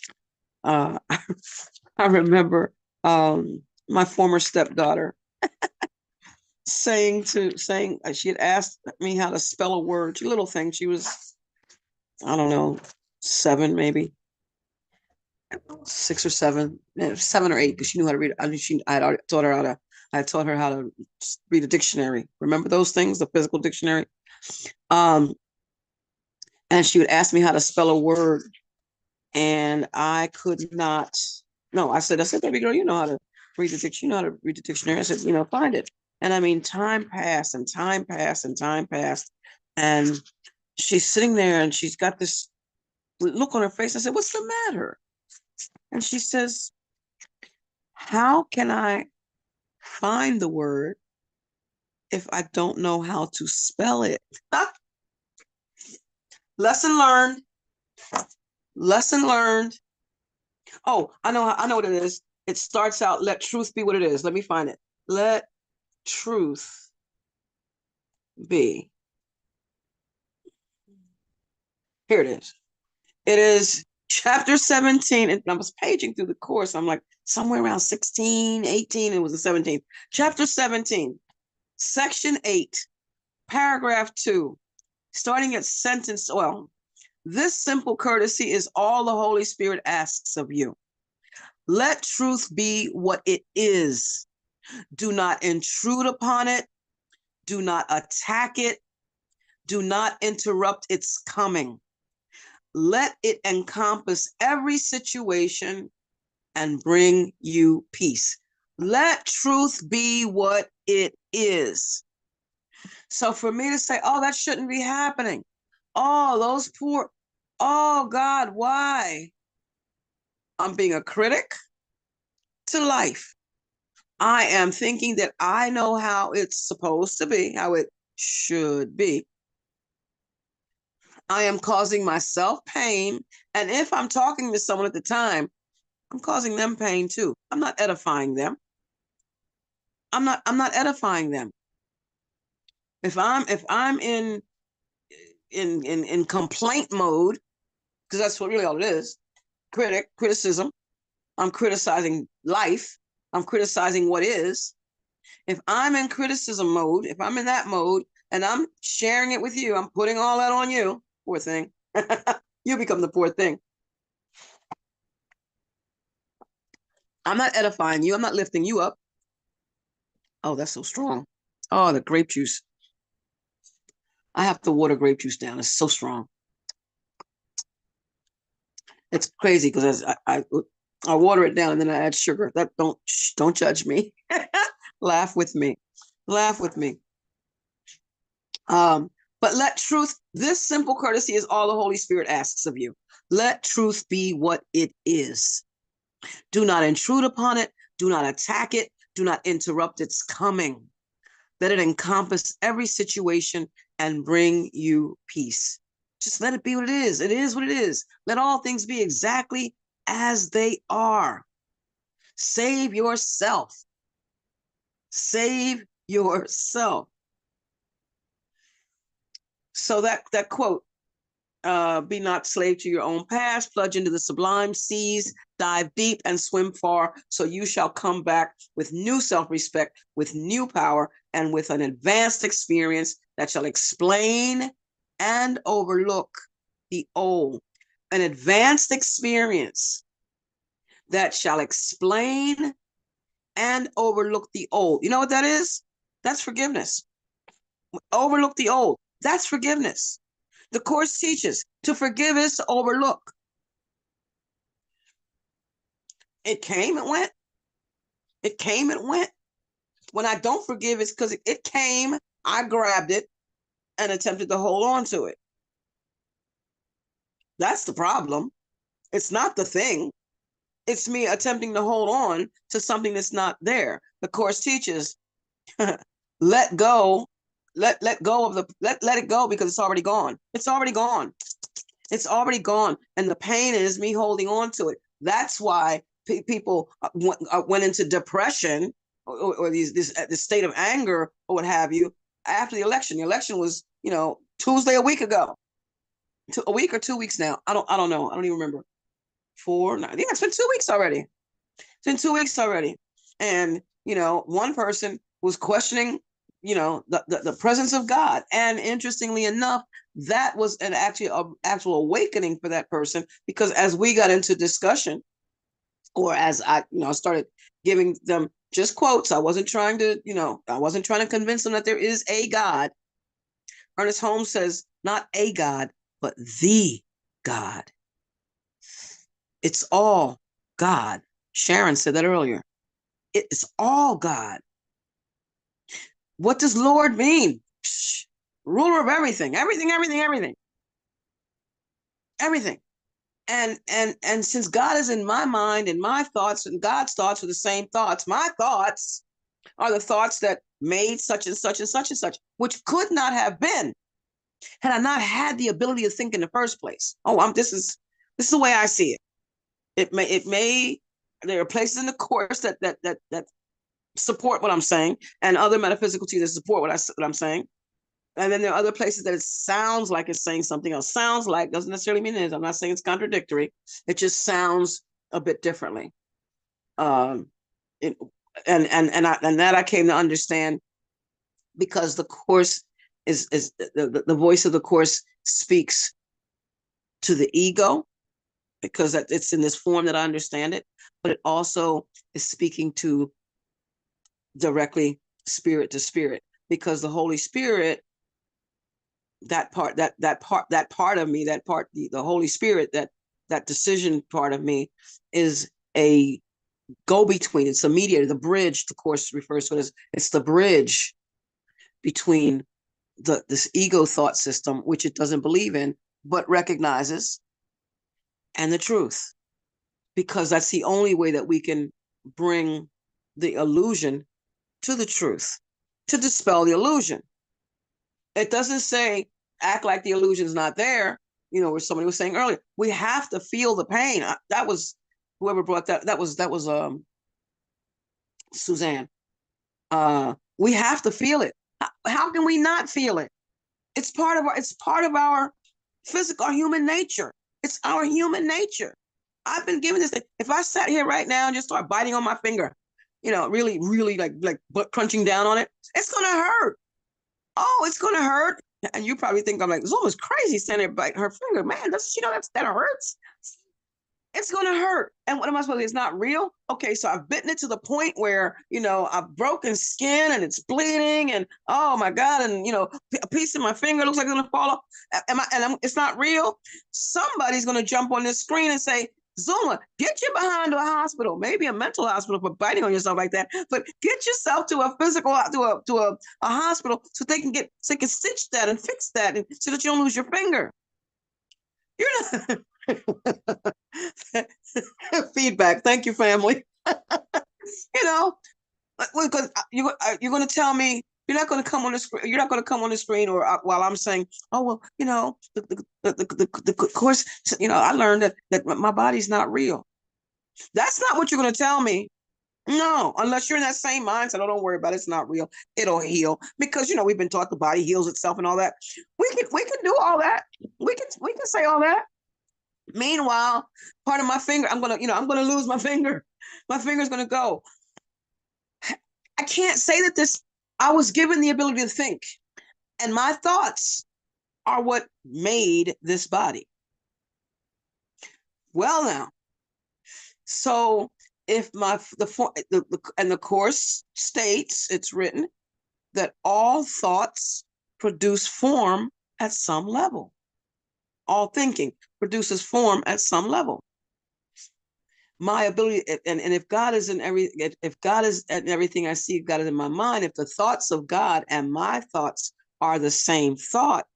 Uh, I remember my former stepdaughter saying she had asked me how to spell a word, a little thing. She was, I don't know, 7 maybe, 6 or 7, 7 or 8, because she knew how to read. I had already taught her how to. I taught her how to read a dictionary. Remember those things, the physical dictionary. Um, and she would ask me how to spell a word, and I could not. No, I said, baby girl, you know how to read the dictionary. You know how to read the dictionary. I said, find it. And I mean, time passed and time passed and time passed, and she's sitting there and she's got this look on her face. I said, what's the matter? And she says, how can I find the word if I don't know how to spell it? Lesson learned. Lesson learned. Oh, I know what it is. It starts out, let truth be what it is. Let me find it. Let truth be. Here it is. It is chapter 17. And I was paging through the course. I'm like, somewhere around 16, 18. It was the 17th. Chapter 17, section 8, paragraph 2, starting at sentence 12. This simple courtesy is all the Holy Spirit asks of you. Let truth be what it is. Do not intrude upon it. Do not attack it. Do not interrupt its coming. Let it encompass every situation and bring you peace. Let truth be what it is. So for me to say, oh, that shouldn't be happening. Oh, those poor, oh God, why? I'm being a critic to life. I am thinking that I know how it's supposed to be, how it should be. I am causing myself pain. And if I'm talking to someone at the time, I'm causing them pain too. I'm not edifying them. I'm not edifying them. If I'm in complaint mode, because that's what really all it is, criticism. I'm criticizing life. I'm criticizing what is. If I'm in criticism mode, if I'm in that mode and I'm sharing it with you, I'm putting all that on you, poor thing. You become the poor thing. I'm not edifying you. I'm not lifting you up. Oh, that's so strong. Oh, the grape juice. I have to water grape juice down. It's so strong. It's crazy because I water it down and then I add sugar. That don't judge me. Laugh with me. Laugh with me. But let truth, this simple courtesy is all the Holy Spirit asks of you. Let truth be what it is. Do not intrude upon it. Do not attack it. Do not interrupt its coming. Let it encompass every situation and bring you peace. Just let it be what it is. It is what it is. Let all things be exactly as they are. Save yourself. Save yourself. So that quote, be not slave to your own past, plunge into the sublime seas, dive deep and swim far, so you shall come back with new self-respect, with new power, and with an advanced experience that shall explain and overlook the old. An advanced experience that shall explain and overlook the old. You know what that is? That's forgiveness. Overlook the old. That's forgiveness. The Course teaches to forgive is to overlook. It came and went. It came and went. When I don't forgive, it's because it came, I grabbed it and attempted to hold on to it. That's the problem. It's not the thing. It's me attempting to hold on to something that's not there. The Course teaches, let go, let go of let it go, because it's already gone. It's already gone. It's already gone. And the pain is me holding on to it. That's why people went into depression, or this state of anger or what have you after the election. The election was, Tuesday, a week ago, a week or 2 weeks now. I don't know. I don't even remember. Yeah, it's been 2 weeks already. It's been 2 weeks already. And, one person was questioning, the presence of God. And interestingly enough, that was an actual awakening for that person, because as we got into discussion, or as I started giving them just quotes, I wasn't trying to convince them that there is a God. Ernest Holmes says, not a God, but the God. It's all God. Sharon said that earlier. It's all God. What does Lord mean? Ruler of everything, everything. And since God is in my mind, and my thoughts and God's thoughts are the same thoughts, my thoughts are the thoughts that made such and such and such and such, which could not have been had I not had the ability to think in the first place. This is the way I see it. There are places in the course that support what I'm saying, and other metaphysical teachers support what I'm saying. And then there are other places that it sounds like it's saying something else. Sounds like doesn't necessarily mean it is. I'm not saying it's contradictory. It just sounds a bit differently. And that I came to understand, because the course is the voice of the course speaks to the ego, because it's in this form that I understand it, but it also is speaking to directly spirit to spirit, because the Holy Spirit, the Holy Spirit, that decision part of me is a go-between. It's a mediator, the bridge. The course refers to it as, it's the bridge between this ego thought system, which it doesn't believe in but recognizes, and the truth, because that's the only way that we can bring the illusion to the truth, to dispel the illusion. It doesn't say act like the illusion is not there. Where somebody was saying earlier, we have to feel the pain. That was whoever brought that. That was Suzanne. We have to feel it. How can we not feel it? It's part of our physical human nature. It's our human nature. I've been given this. If I sat here right now and just start biting on my finger, really, really like butt crunching down on it, it's gonna hurt. Oh, it's gonna hurt. And you probably think I'm like, Zulma's crazy standing there biting her finger. Man, doesn't she know that hurts? It's gonna hurt. And what am I supposed to do? It's not real. Okay, so I've bitten it to the point where I've broken skin and it's bleeding, and oh my God, and a piece of my finger looks like it's gonna fall off. It's not real. Somebody's gonna jump on this screen and say, Zulma, get you behind to a hospital, maybe a mental hospital for biting on yourself like that, but get yourself to a physical, to a hospital, so they can stitch that and fix that, and so that you don't lose your finger. You're not. Feedback. Thank you, family. Because you're going to tell me you're not going to come on the screen. You're not going to come on the screen, or while I'm saying, oh well, the course. I learned that my body's not real. That's not what you're going to tell me. No, unless you're in that same mindset. Oh, don't worry about it. It's not real. It'll heal, because we've been taught the body heals itself and all that. We can do all that. We can say all that. Meanwhile, part of my finger, I'm gonna lose my finger. My finger's gonna go. I can't say that I was given the ability to think, and my thoughts are what made this body. Well, now, so if the course states, it's written that all thoughts produce form at some level. All thinking produces form at some level. My ability, and if God is in everything I see, God is in my mind. If the thoughts of God and my thoughts are the same thought,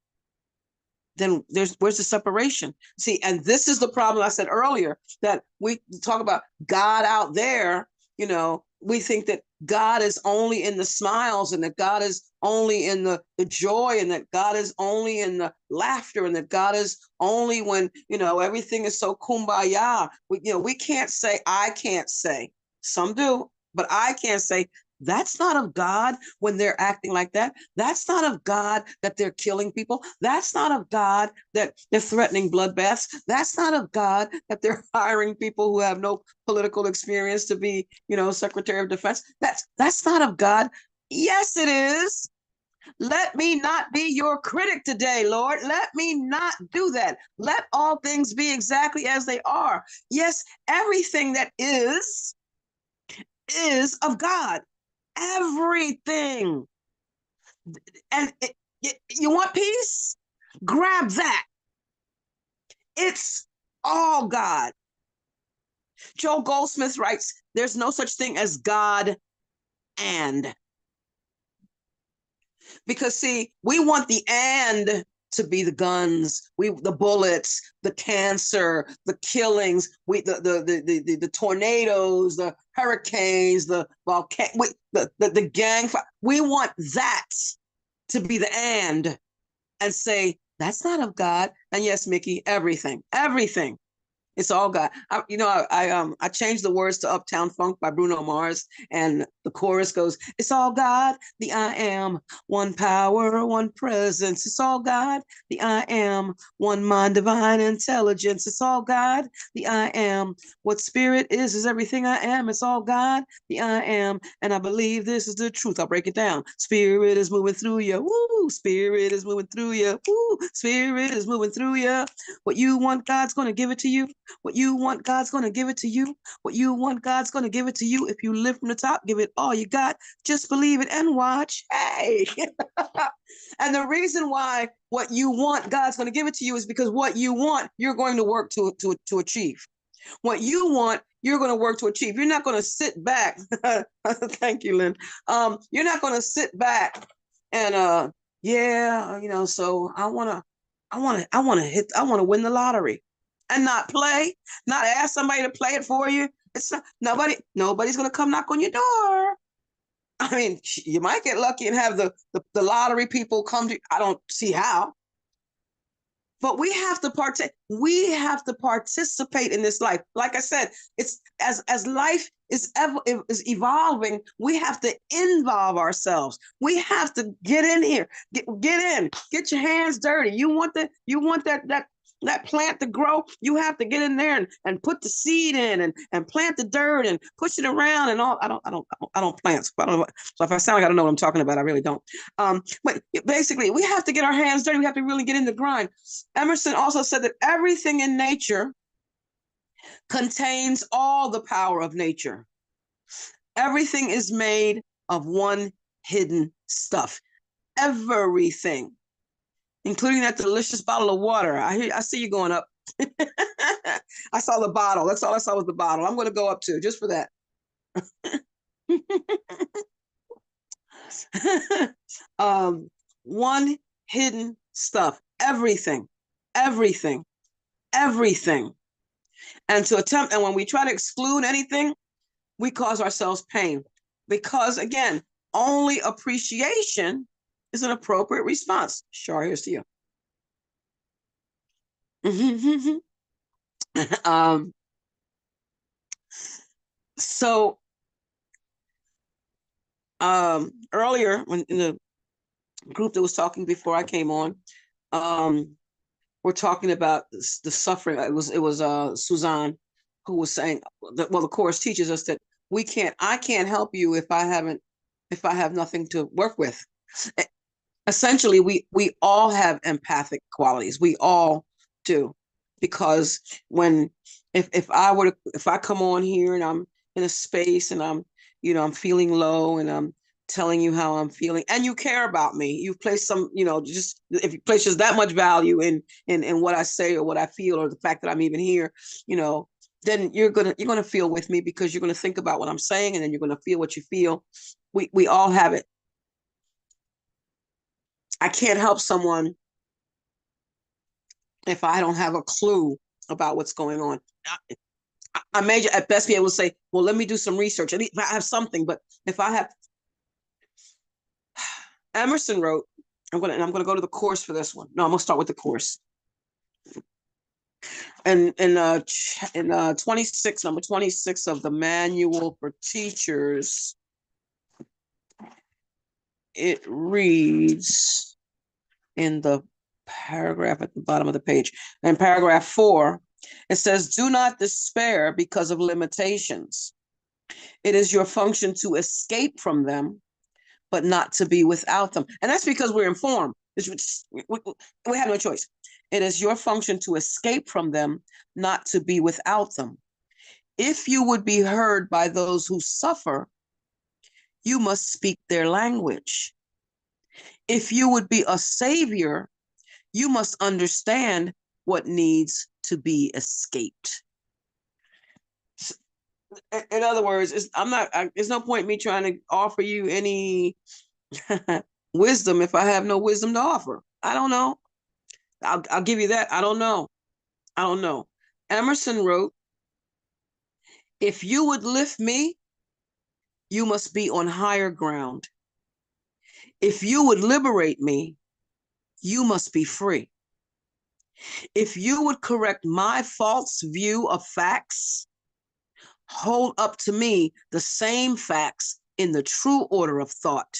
then where's the separation? See, and this is the problem I said earlier, that we talk about God out there. We think that God is only in the smiles, and that God is only in the joy, and that God is only in the laughter, and that God is only when, everything is so kumbaya. We can't say, I can't say, some do, but I can't say, that's not of God when they're acting like that. That's not of God that they're killing people. That's not of God that they're threatening bloodbaths. That's not of God that they're hiring people who have no political experience to be, Secretary of Defense. That's not of God. Yes, it is. Let me not be your critic today, Lord. Let me not do that. Let all things be exactly as they are. Yes, everything that is of God. Everything. And you want peace? Grab that. It's all God. Joel Goldsmith writes, there's no such thing as God and. Because see, we want the and to be the guns, the bullets, the cancer, the killings, the tornadoes, the hurricanes, the volcano, the gang. We want that to be the and say that's not of God. And yes, Mickey, everything. It's all God. I changed the words to Uptown Funk by Bruno Mars, and the chorus goes, it's all God, the I am, one power, one presence. It's all God, the I am, one mind, divine intelligence. It's all God, the I am. What spirit is everything I am. It's all God, the I am. And I believe this is the truth. I'll break it down. Spirit is moving through you. Woo! Spirit is moving through you. Woo! Spirit is moving through you. What you want, God's going to give it to you. What you want, God's going to give it to you. What you want, God's going to give it to you. If you live from the top, give it all you got. Just believe it and watch. Hey. And the reason why what you want, God's going to give it to you is because what you want, you're going to work to achieve. What you want, you're going to work to achieve. You're not going to sit back. Thank you, Lynn. You're not going to sit back and so I want to win the lottery and not play, not ask somebody to play it for you. It's not, nobody's going to come knock on your door. I mean, you might get lucky and have the lottery people come to you. I don't see how. But we have to participate in this life. Like I said, it's as life is evolving, we have to involve ourselves. We have to get in here, get in, get your hands dirty. You want that plant to grow, you have to get in there and put the seed in and plant the dirt and push it around and all. I don't plant. So if I sound like I don't know what I'm talking about, I really don't. But basically, we have to get our hands dirty. We have to really get in the grind. Emerson also said that everything in nature contains all the power of nature. Everything is made of one hidden stuff. Everything, including that delicious bottle of water. I see you going up. I saw the bottle. That's all I saw was the bottle. I'm going to go up too, just for that. One hidden stuff. Everything. And when we try to exclude anything, we cause ourselves pain. Because again, only appreciation is an appropriate response. Shar, here's to you. So earlier when in the group that was talking before I came on, we're talking about the suffering. It was Suzanne who was saying that, well, the course teaches us that I can't help you if I have nothing to work with. Essentially, we all have empathic qualities. We all do. Because if I come on here and I'm in a space and I'm feeling low and I'm telling you how I'm feeling and you care about me, you've placed some, just if you place just that much value in what I say or what I feel or the fact that I'm even here, then you're gonna feel with me because you're gonna think about what I'm saying and then you're gonna feel what you feel. We all have it. I can't help someone if I don't have a clue about what's going on. I may at best be able to say, well, let me do some research. At least I have something, but if I have, Emerson wrote, I'm gonna go to the course for this one. No, I'm gonna start with the course. And in 26, number 26 of the manual for teachers, it reads in the paragraph at the bottom of the page. In paragraph 4, it says, do not despair because of limitations. It is your function to escape from them, but not to be without them. And that's because we're informed. We have no choice. It is your function to escape from them, not to be without them. If you would be heard by those who suffer, you must speak their language. If you would be a savior, you must understand what needs to be escaped. In other words, there's no point in me trying to offer you any wisdom if I have no wisdom to offer. I don't know. I'll give you that. I don't know. Emerson wrote, if you would lift me, you must be on higher ground. If you would liberate me, you must be free. If you would correct my false view of facts, hold up to me the same facts in the true order of thought,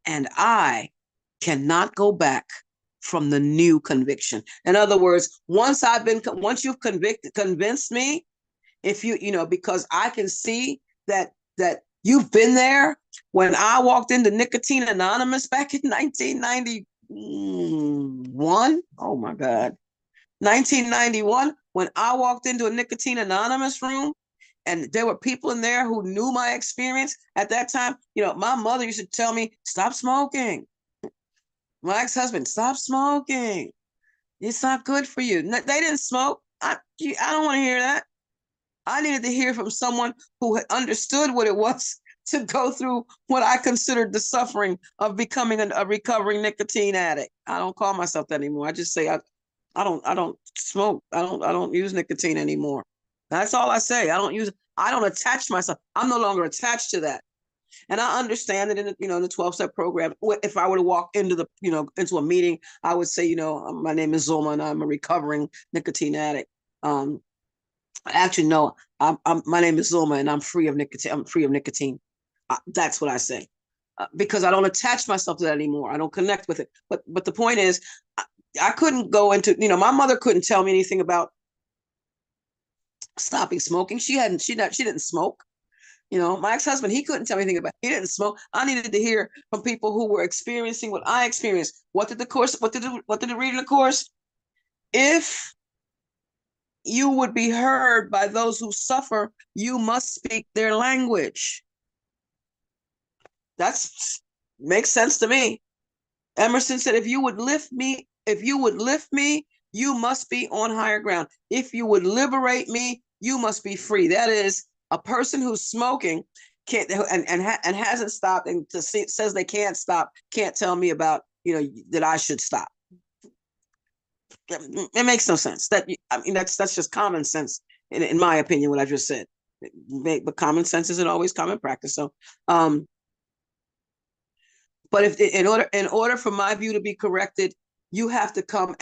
and I cannot go back from the new conviction. In other words, once you've convinced me, if because I can see that you've been there. When I walked into Nicotine Anonymous back in 1991, oh my God, 1991, when I walked into a Nicotine Anonymous room, and there were people in there who knew my experience at that time. My mother used to tell me, stop smoking. My ex-husband, stop smoking. It's not good for you. They didn't smoke. I don't want to hear that. I needed to hear from someone who had understood what it was to go through what I considered the suffering of becoming a recovering nicotine addict. I don't call myself that anymore. I just say I don't smoke. I don't use nicotine anymore. That's all I say. I don't attach myself. I'm no longer attached to that. And I understand that in the 12-step program, if I were to walk into into a meeting, I would say, my name is Zulma and I'm a recovering nicotine addict. Actually, no, my name is Zulma and I'm free of nicotine. I'm free of nicotine. That's what I say. Because I don't attach myself to that anymore. I don't connect with it. But the point is, I couldn't go into, my mother couldn't tell me anything about stopping smoking. She didn't smoke. My ex-husband, he couldn't tell me anything about, he didn't smoke. I needed to hear from people who were experiencing what I experienced. What did it read in the course? If you would be heard by those who suffer, you must speak their language. That's makes sense to me. Emerson said, if you would lift me, you must be on higher ground. If you would liberate me, you must be free. That is, a person who's smoking can't and hasn't stopped and says they can't stop, can't tell me about that I should stop. It makes no sense. That's just common sense, in my opinion, what I just said. But common sense isn't always common practice. So, but if in order for my view to be corrected, you have to come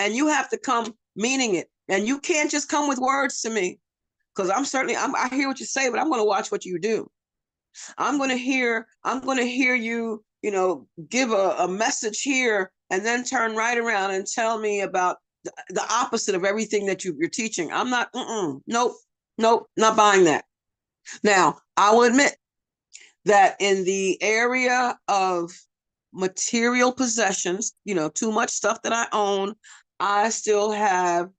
meaning it, and you can't just come with words to me, because I hear what you say, but I'm going to watch what you do. I'm going to hear you, give a message here and then turn right around and tell me about the opposite of everything that you're teaching. I'm not, nope, not buying that. Now, I will admit that in the area of material possessions, too much stuff that I own, I still have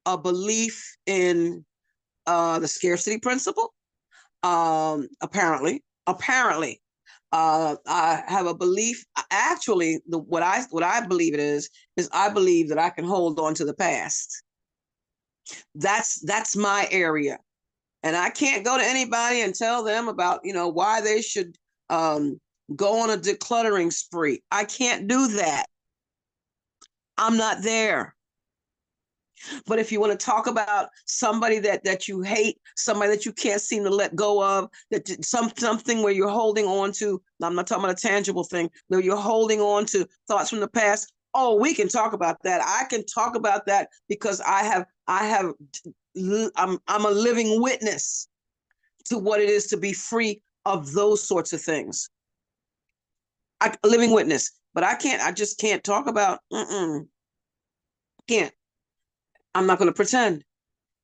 a belief in the scarcity principle. Apparently, I have a belief. Actually, what I believe it is I believe that I can hold on to the past. That's my area, and I can't go to anybody and tell them about why they should go on a decluttering spree. I can't do that. I'm not there. But if you want to talk about somebody that you hate, somebody that you can't seem to let go of, that something where you're holding on to, I'm not talking about a tangible thing, where you're holding on to thoughts from the past. Oh, we can talk about that. I can talk about that because I'm a living witness to what it is to be free of those sorts of things. A living witness, but I just can't talk about, can't. I'm not going to pretend.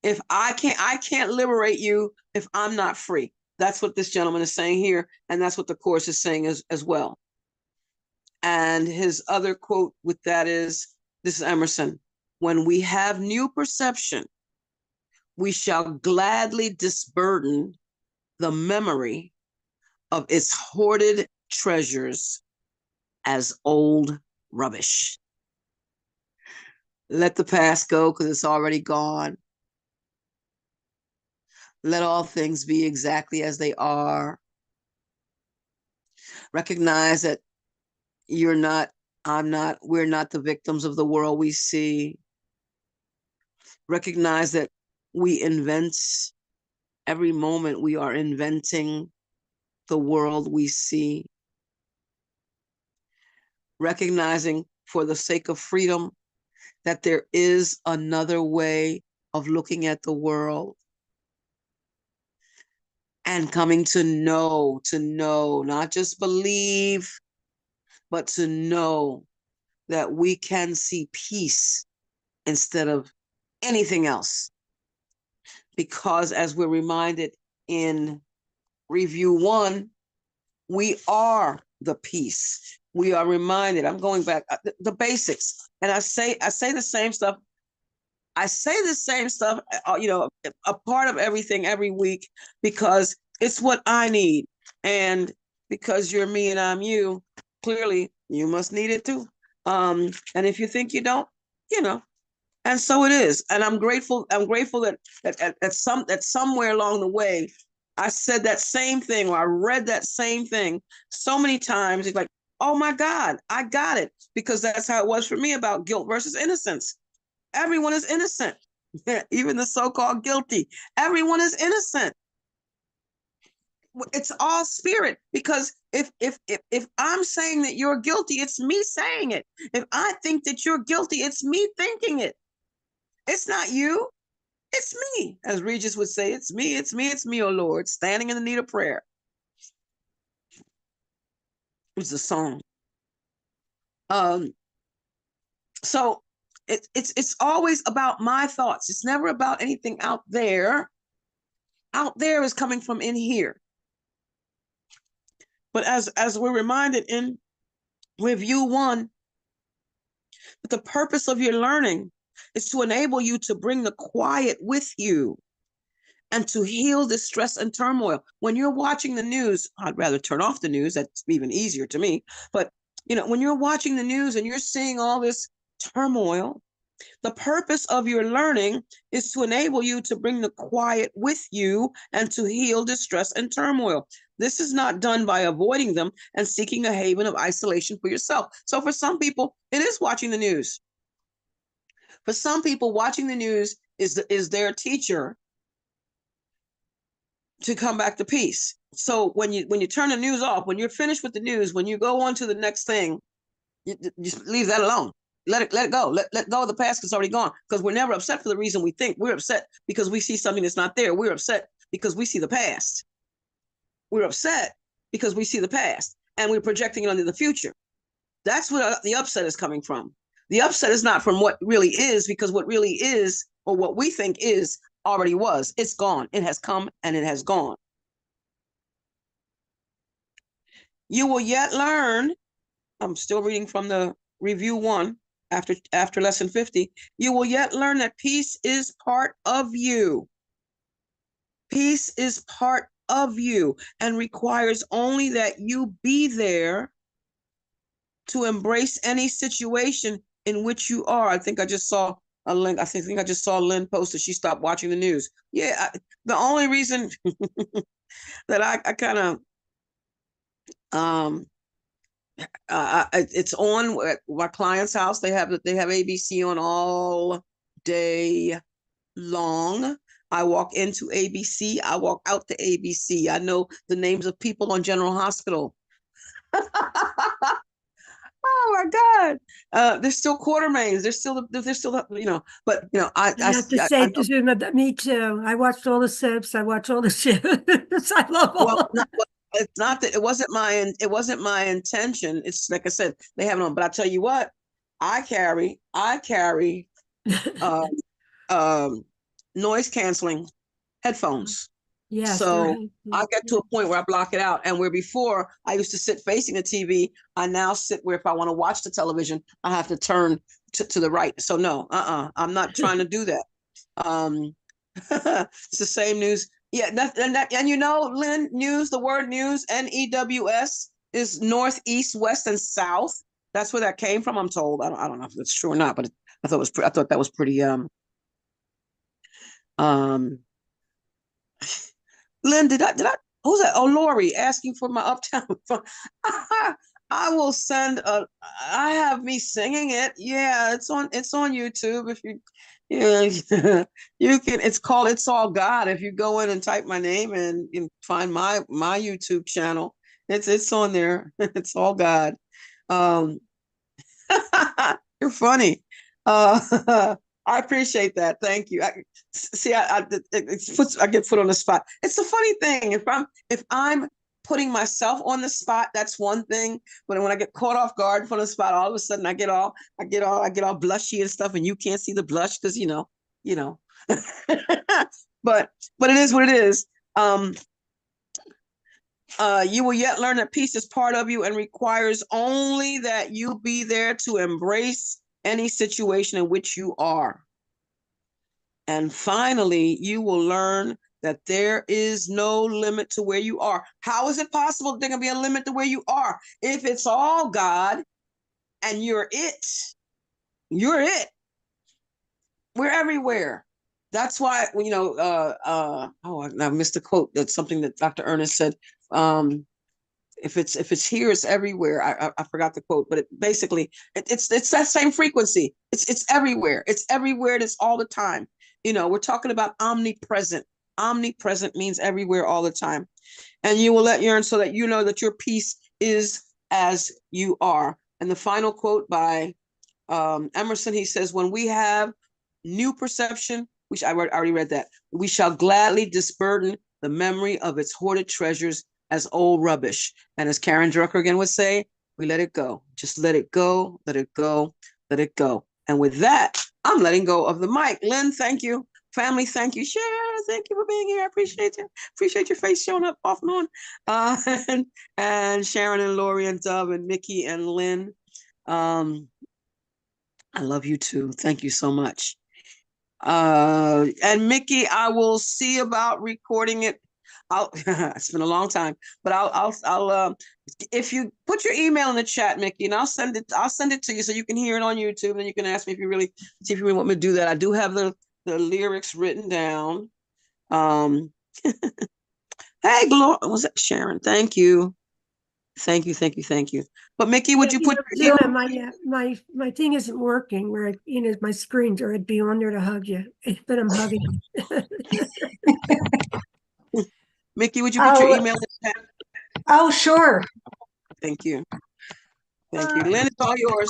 If I can't liberate you if I'm not free. That's what this gentleman is saying here, and that's what the Course is saying as well. And his other quote with that is, this is Emerson, when we have new perception, we shall gladly disburden the memory of its hoarded treasures as old rubbish. Let the past go because it's already gone. Let all things be exactly as they are. Recognize that you're not, I'm not, we're not the victims of the world we see. Recognize that we invent, every moment we are inventing the world we see. Recognizing, for the sake of freedom, that there is another way of looking at the world. And coming to know, not just believe, but to know that we can see peace instead of anything else. Because as we're reminded in review 1, we are the peace. We are reminded, I'm going back, the basics. And I say the same stuff. I say the same stuff, a part of everything every week, because it's what I need. And because you're me and I'm you, clearly you must need it too. And if you think you don't, you know, and so it is. And I'm grateful that somewhere along the way, I said that same thing, or I read that same thing so many times. It's like, oh my God, I got it. Because that's how it was for me about guilt versus innocence. Everyone is innocent, even the so-called guilty. Everyone is innocent. It's all spirit, because if I'm saying that you're guilty, it's me saying it. If I think that you're guilty, it's me thinking it. It's not you. It's me. As Regis would say, it's me, oh Lord, standing in the need of prayer. It's a song. So it's always about my thoughts. It's never about anything out there. Out there is coming from in here. But as we're reminded in review 1, that the purpose of your learning is to enable you to bring the quiet with you and to heal the stress and turmoil. When you're watching the news, I'd rather turn off the news. That's even easier to me. But, when you're watching the news and you're seeing all this turmoil, the purpose of your learning is to enable you to bring the quiet with you and to heal distress and turmoil. This is not done by avoiding them and seeking a haven of isolation for yourself. So for some people, it is watching the news. For some people, watching the news is their teacher to come back to peace. So when you turn the news off, when you're finished with the news, when you go on to the next thing, you just leave that alone. Let it go. Let go of the past, because it's already gone. Because we're never upset for the reason we think. We're upset because we see something that's not there. We're upset because we see the past. We're upset because we see the past and we're projecting it onto the future. That's where the upset is coming from. The upset is not from what really is, because what really is, or what we think is, already was. It's gone. It has come and it has gone. You will yet learn. I'm still reading from the review 1 after lesson 50. You will yet learn that peace is part of you. Peace is part of you and requires only that you be there to embrace any situation in which you are. I think I just saw a link. I think I just saw Lynn post that she stopped watching the news. Yeah, the only reason that I kind of it's on at my client's house. They have ABC on all day long. I walk into ABC, I walk out to ABC. I know the names of people on General Hospital. Oh my God. There's still Quartermains. There's still, but I have to say, I know. Zulma, that me too. I watched all the soaps. I watch all the shows. I love all of them. Well, it's not that it wasn't my intention. It's like I said, they have no, but I tell you what, I carry um noise canceling headphones. Yes, they're So I healthy. get to a point where I block it out. And where before I used to sit facing the TV, I now sit where if I want to watch the television, I have to turn to the right. So no, I'm not trying to do that. Um, it's the same news. Yeah, Lynn, news, the word news, NEWS is north, east, west, and south. That's where that came from, I'm told. I don't know if it's true or not, but I thought that was pretty um Lynn, did I who's that? Oh, Lori asking for my uptown phone. I will send I have me singing it. Yeah, it's on YouTube. If you yeah, you can it's called It's All God. If you go in and type my name and you find my YouTube channel, it's on there. It's all God. Um You're funny. I appreciate that. Thank you. See, I get put on the spot. It's a funny thing. If I'm putting myself on the spot, that's one thing. But when I get caught off guard from the spot, all of a sudden I get all blushy and stuff, and you can't see the blush because you know. But it is what it is. Um, you will yet learn that peace is part of you and requires only that you be there to embrace any situation in which you are. And finally, you will learn that there is no limit to where you are. How is it possible that there can be a limit to where you are? If it's all God and you're it, you're it. We're everywhere. That's why, I missed the quote. That's something that Dr. Ernest said. If it's here, it's everywhere. I forgot the quote, but it's that same frequency. It's everywhere. It's everywhere. It's all the time. We're talking about omnipresent. Omnipresent means everywhere, all the time. And you will let yearn so that you know that your peace is as you are. And the final quote by Emerson, he says, "When we have new perception, which I already read that, we shall gladly disburden the memory of its hoarded treasures as old rubbish." And as Karen Drucker again would say, we let it go. Just let it go, let it go, let it go. And with that, I'm letting go of the mic. Lynn, thank you. Family, thank you. Sharon, thank you for being here. I appreciate you. Appreciate your face showing up off and on. And Sharon and Lori and Dove and Mickey and Lynn. I love you too. Thank you so much. And Mickey, I will see about recording it. It's been a long time, but I'll if you put your email in the chat, Mickey, and I'll send it to you so you can hear it on YouTube, and you can ask me if you really want me to do that. I do have the lyrics written down. Hey, Gloria, was that Sharon? Thank you. Thank you, thank you, thank you. But Mickey, would you put your email? My thing isn't working where my screens, or I'd be on there to hug you, but I'm hugging you. Mickey, would you put your email in the chat? Oh, sure. Thank you. Thank you. Lynn, it's all yours.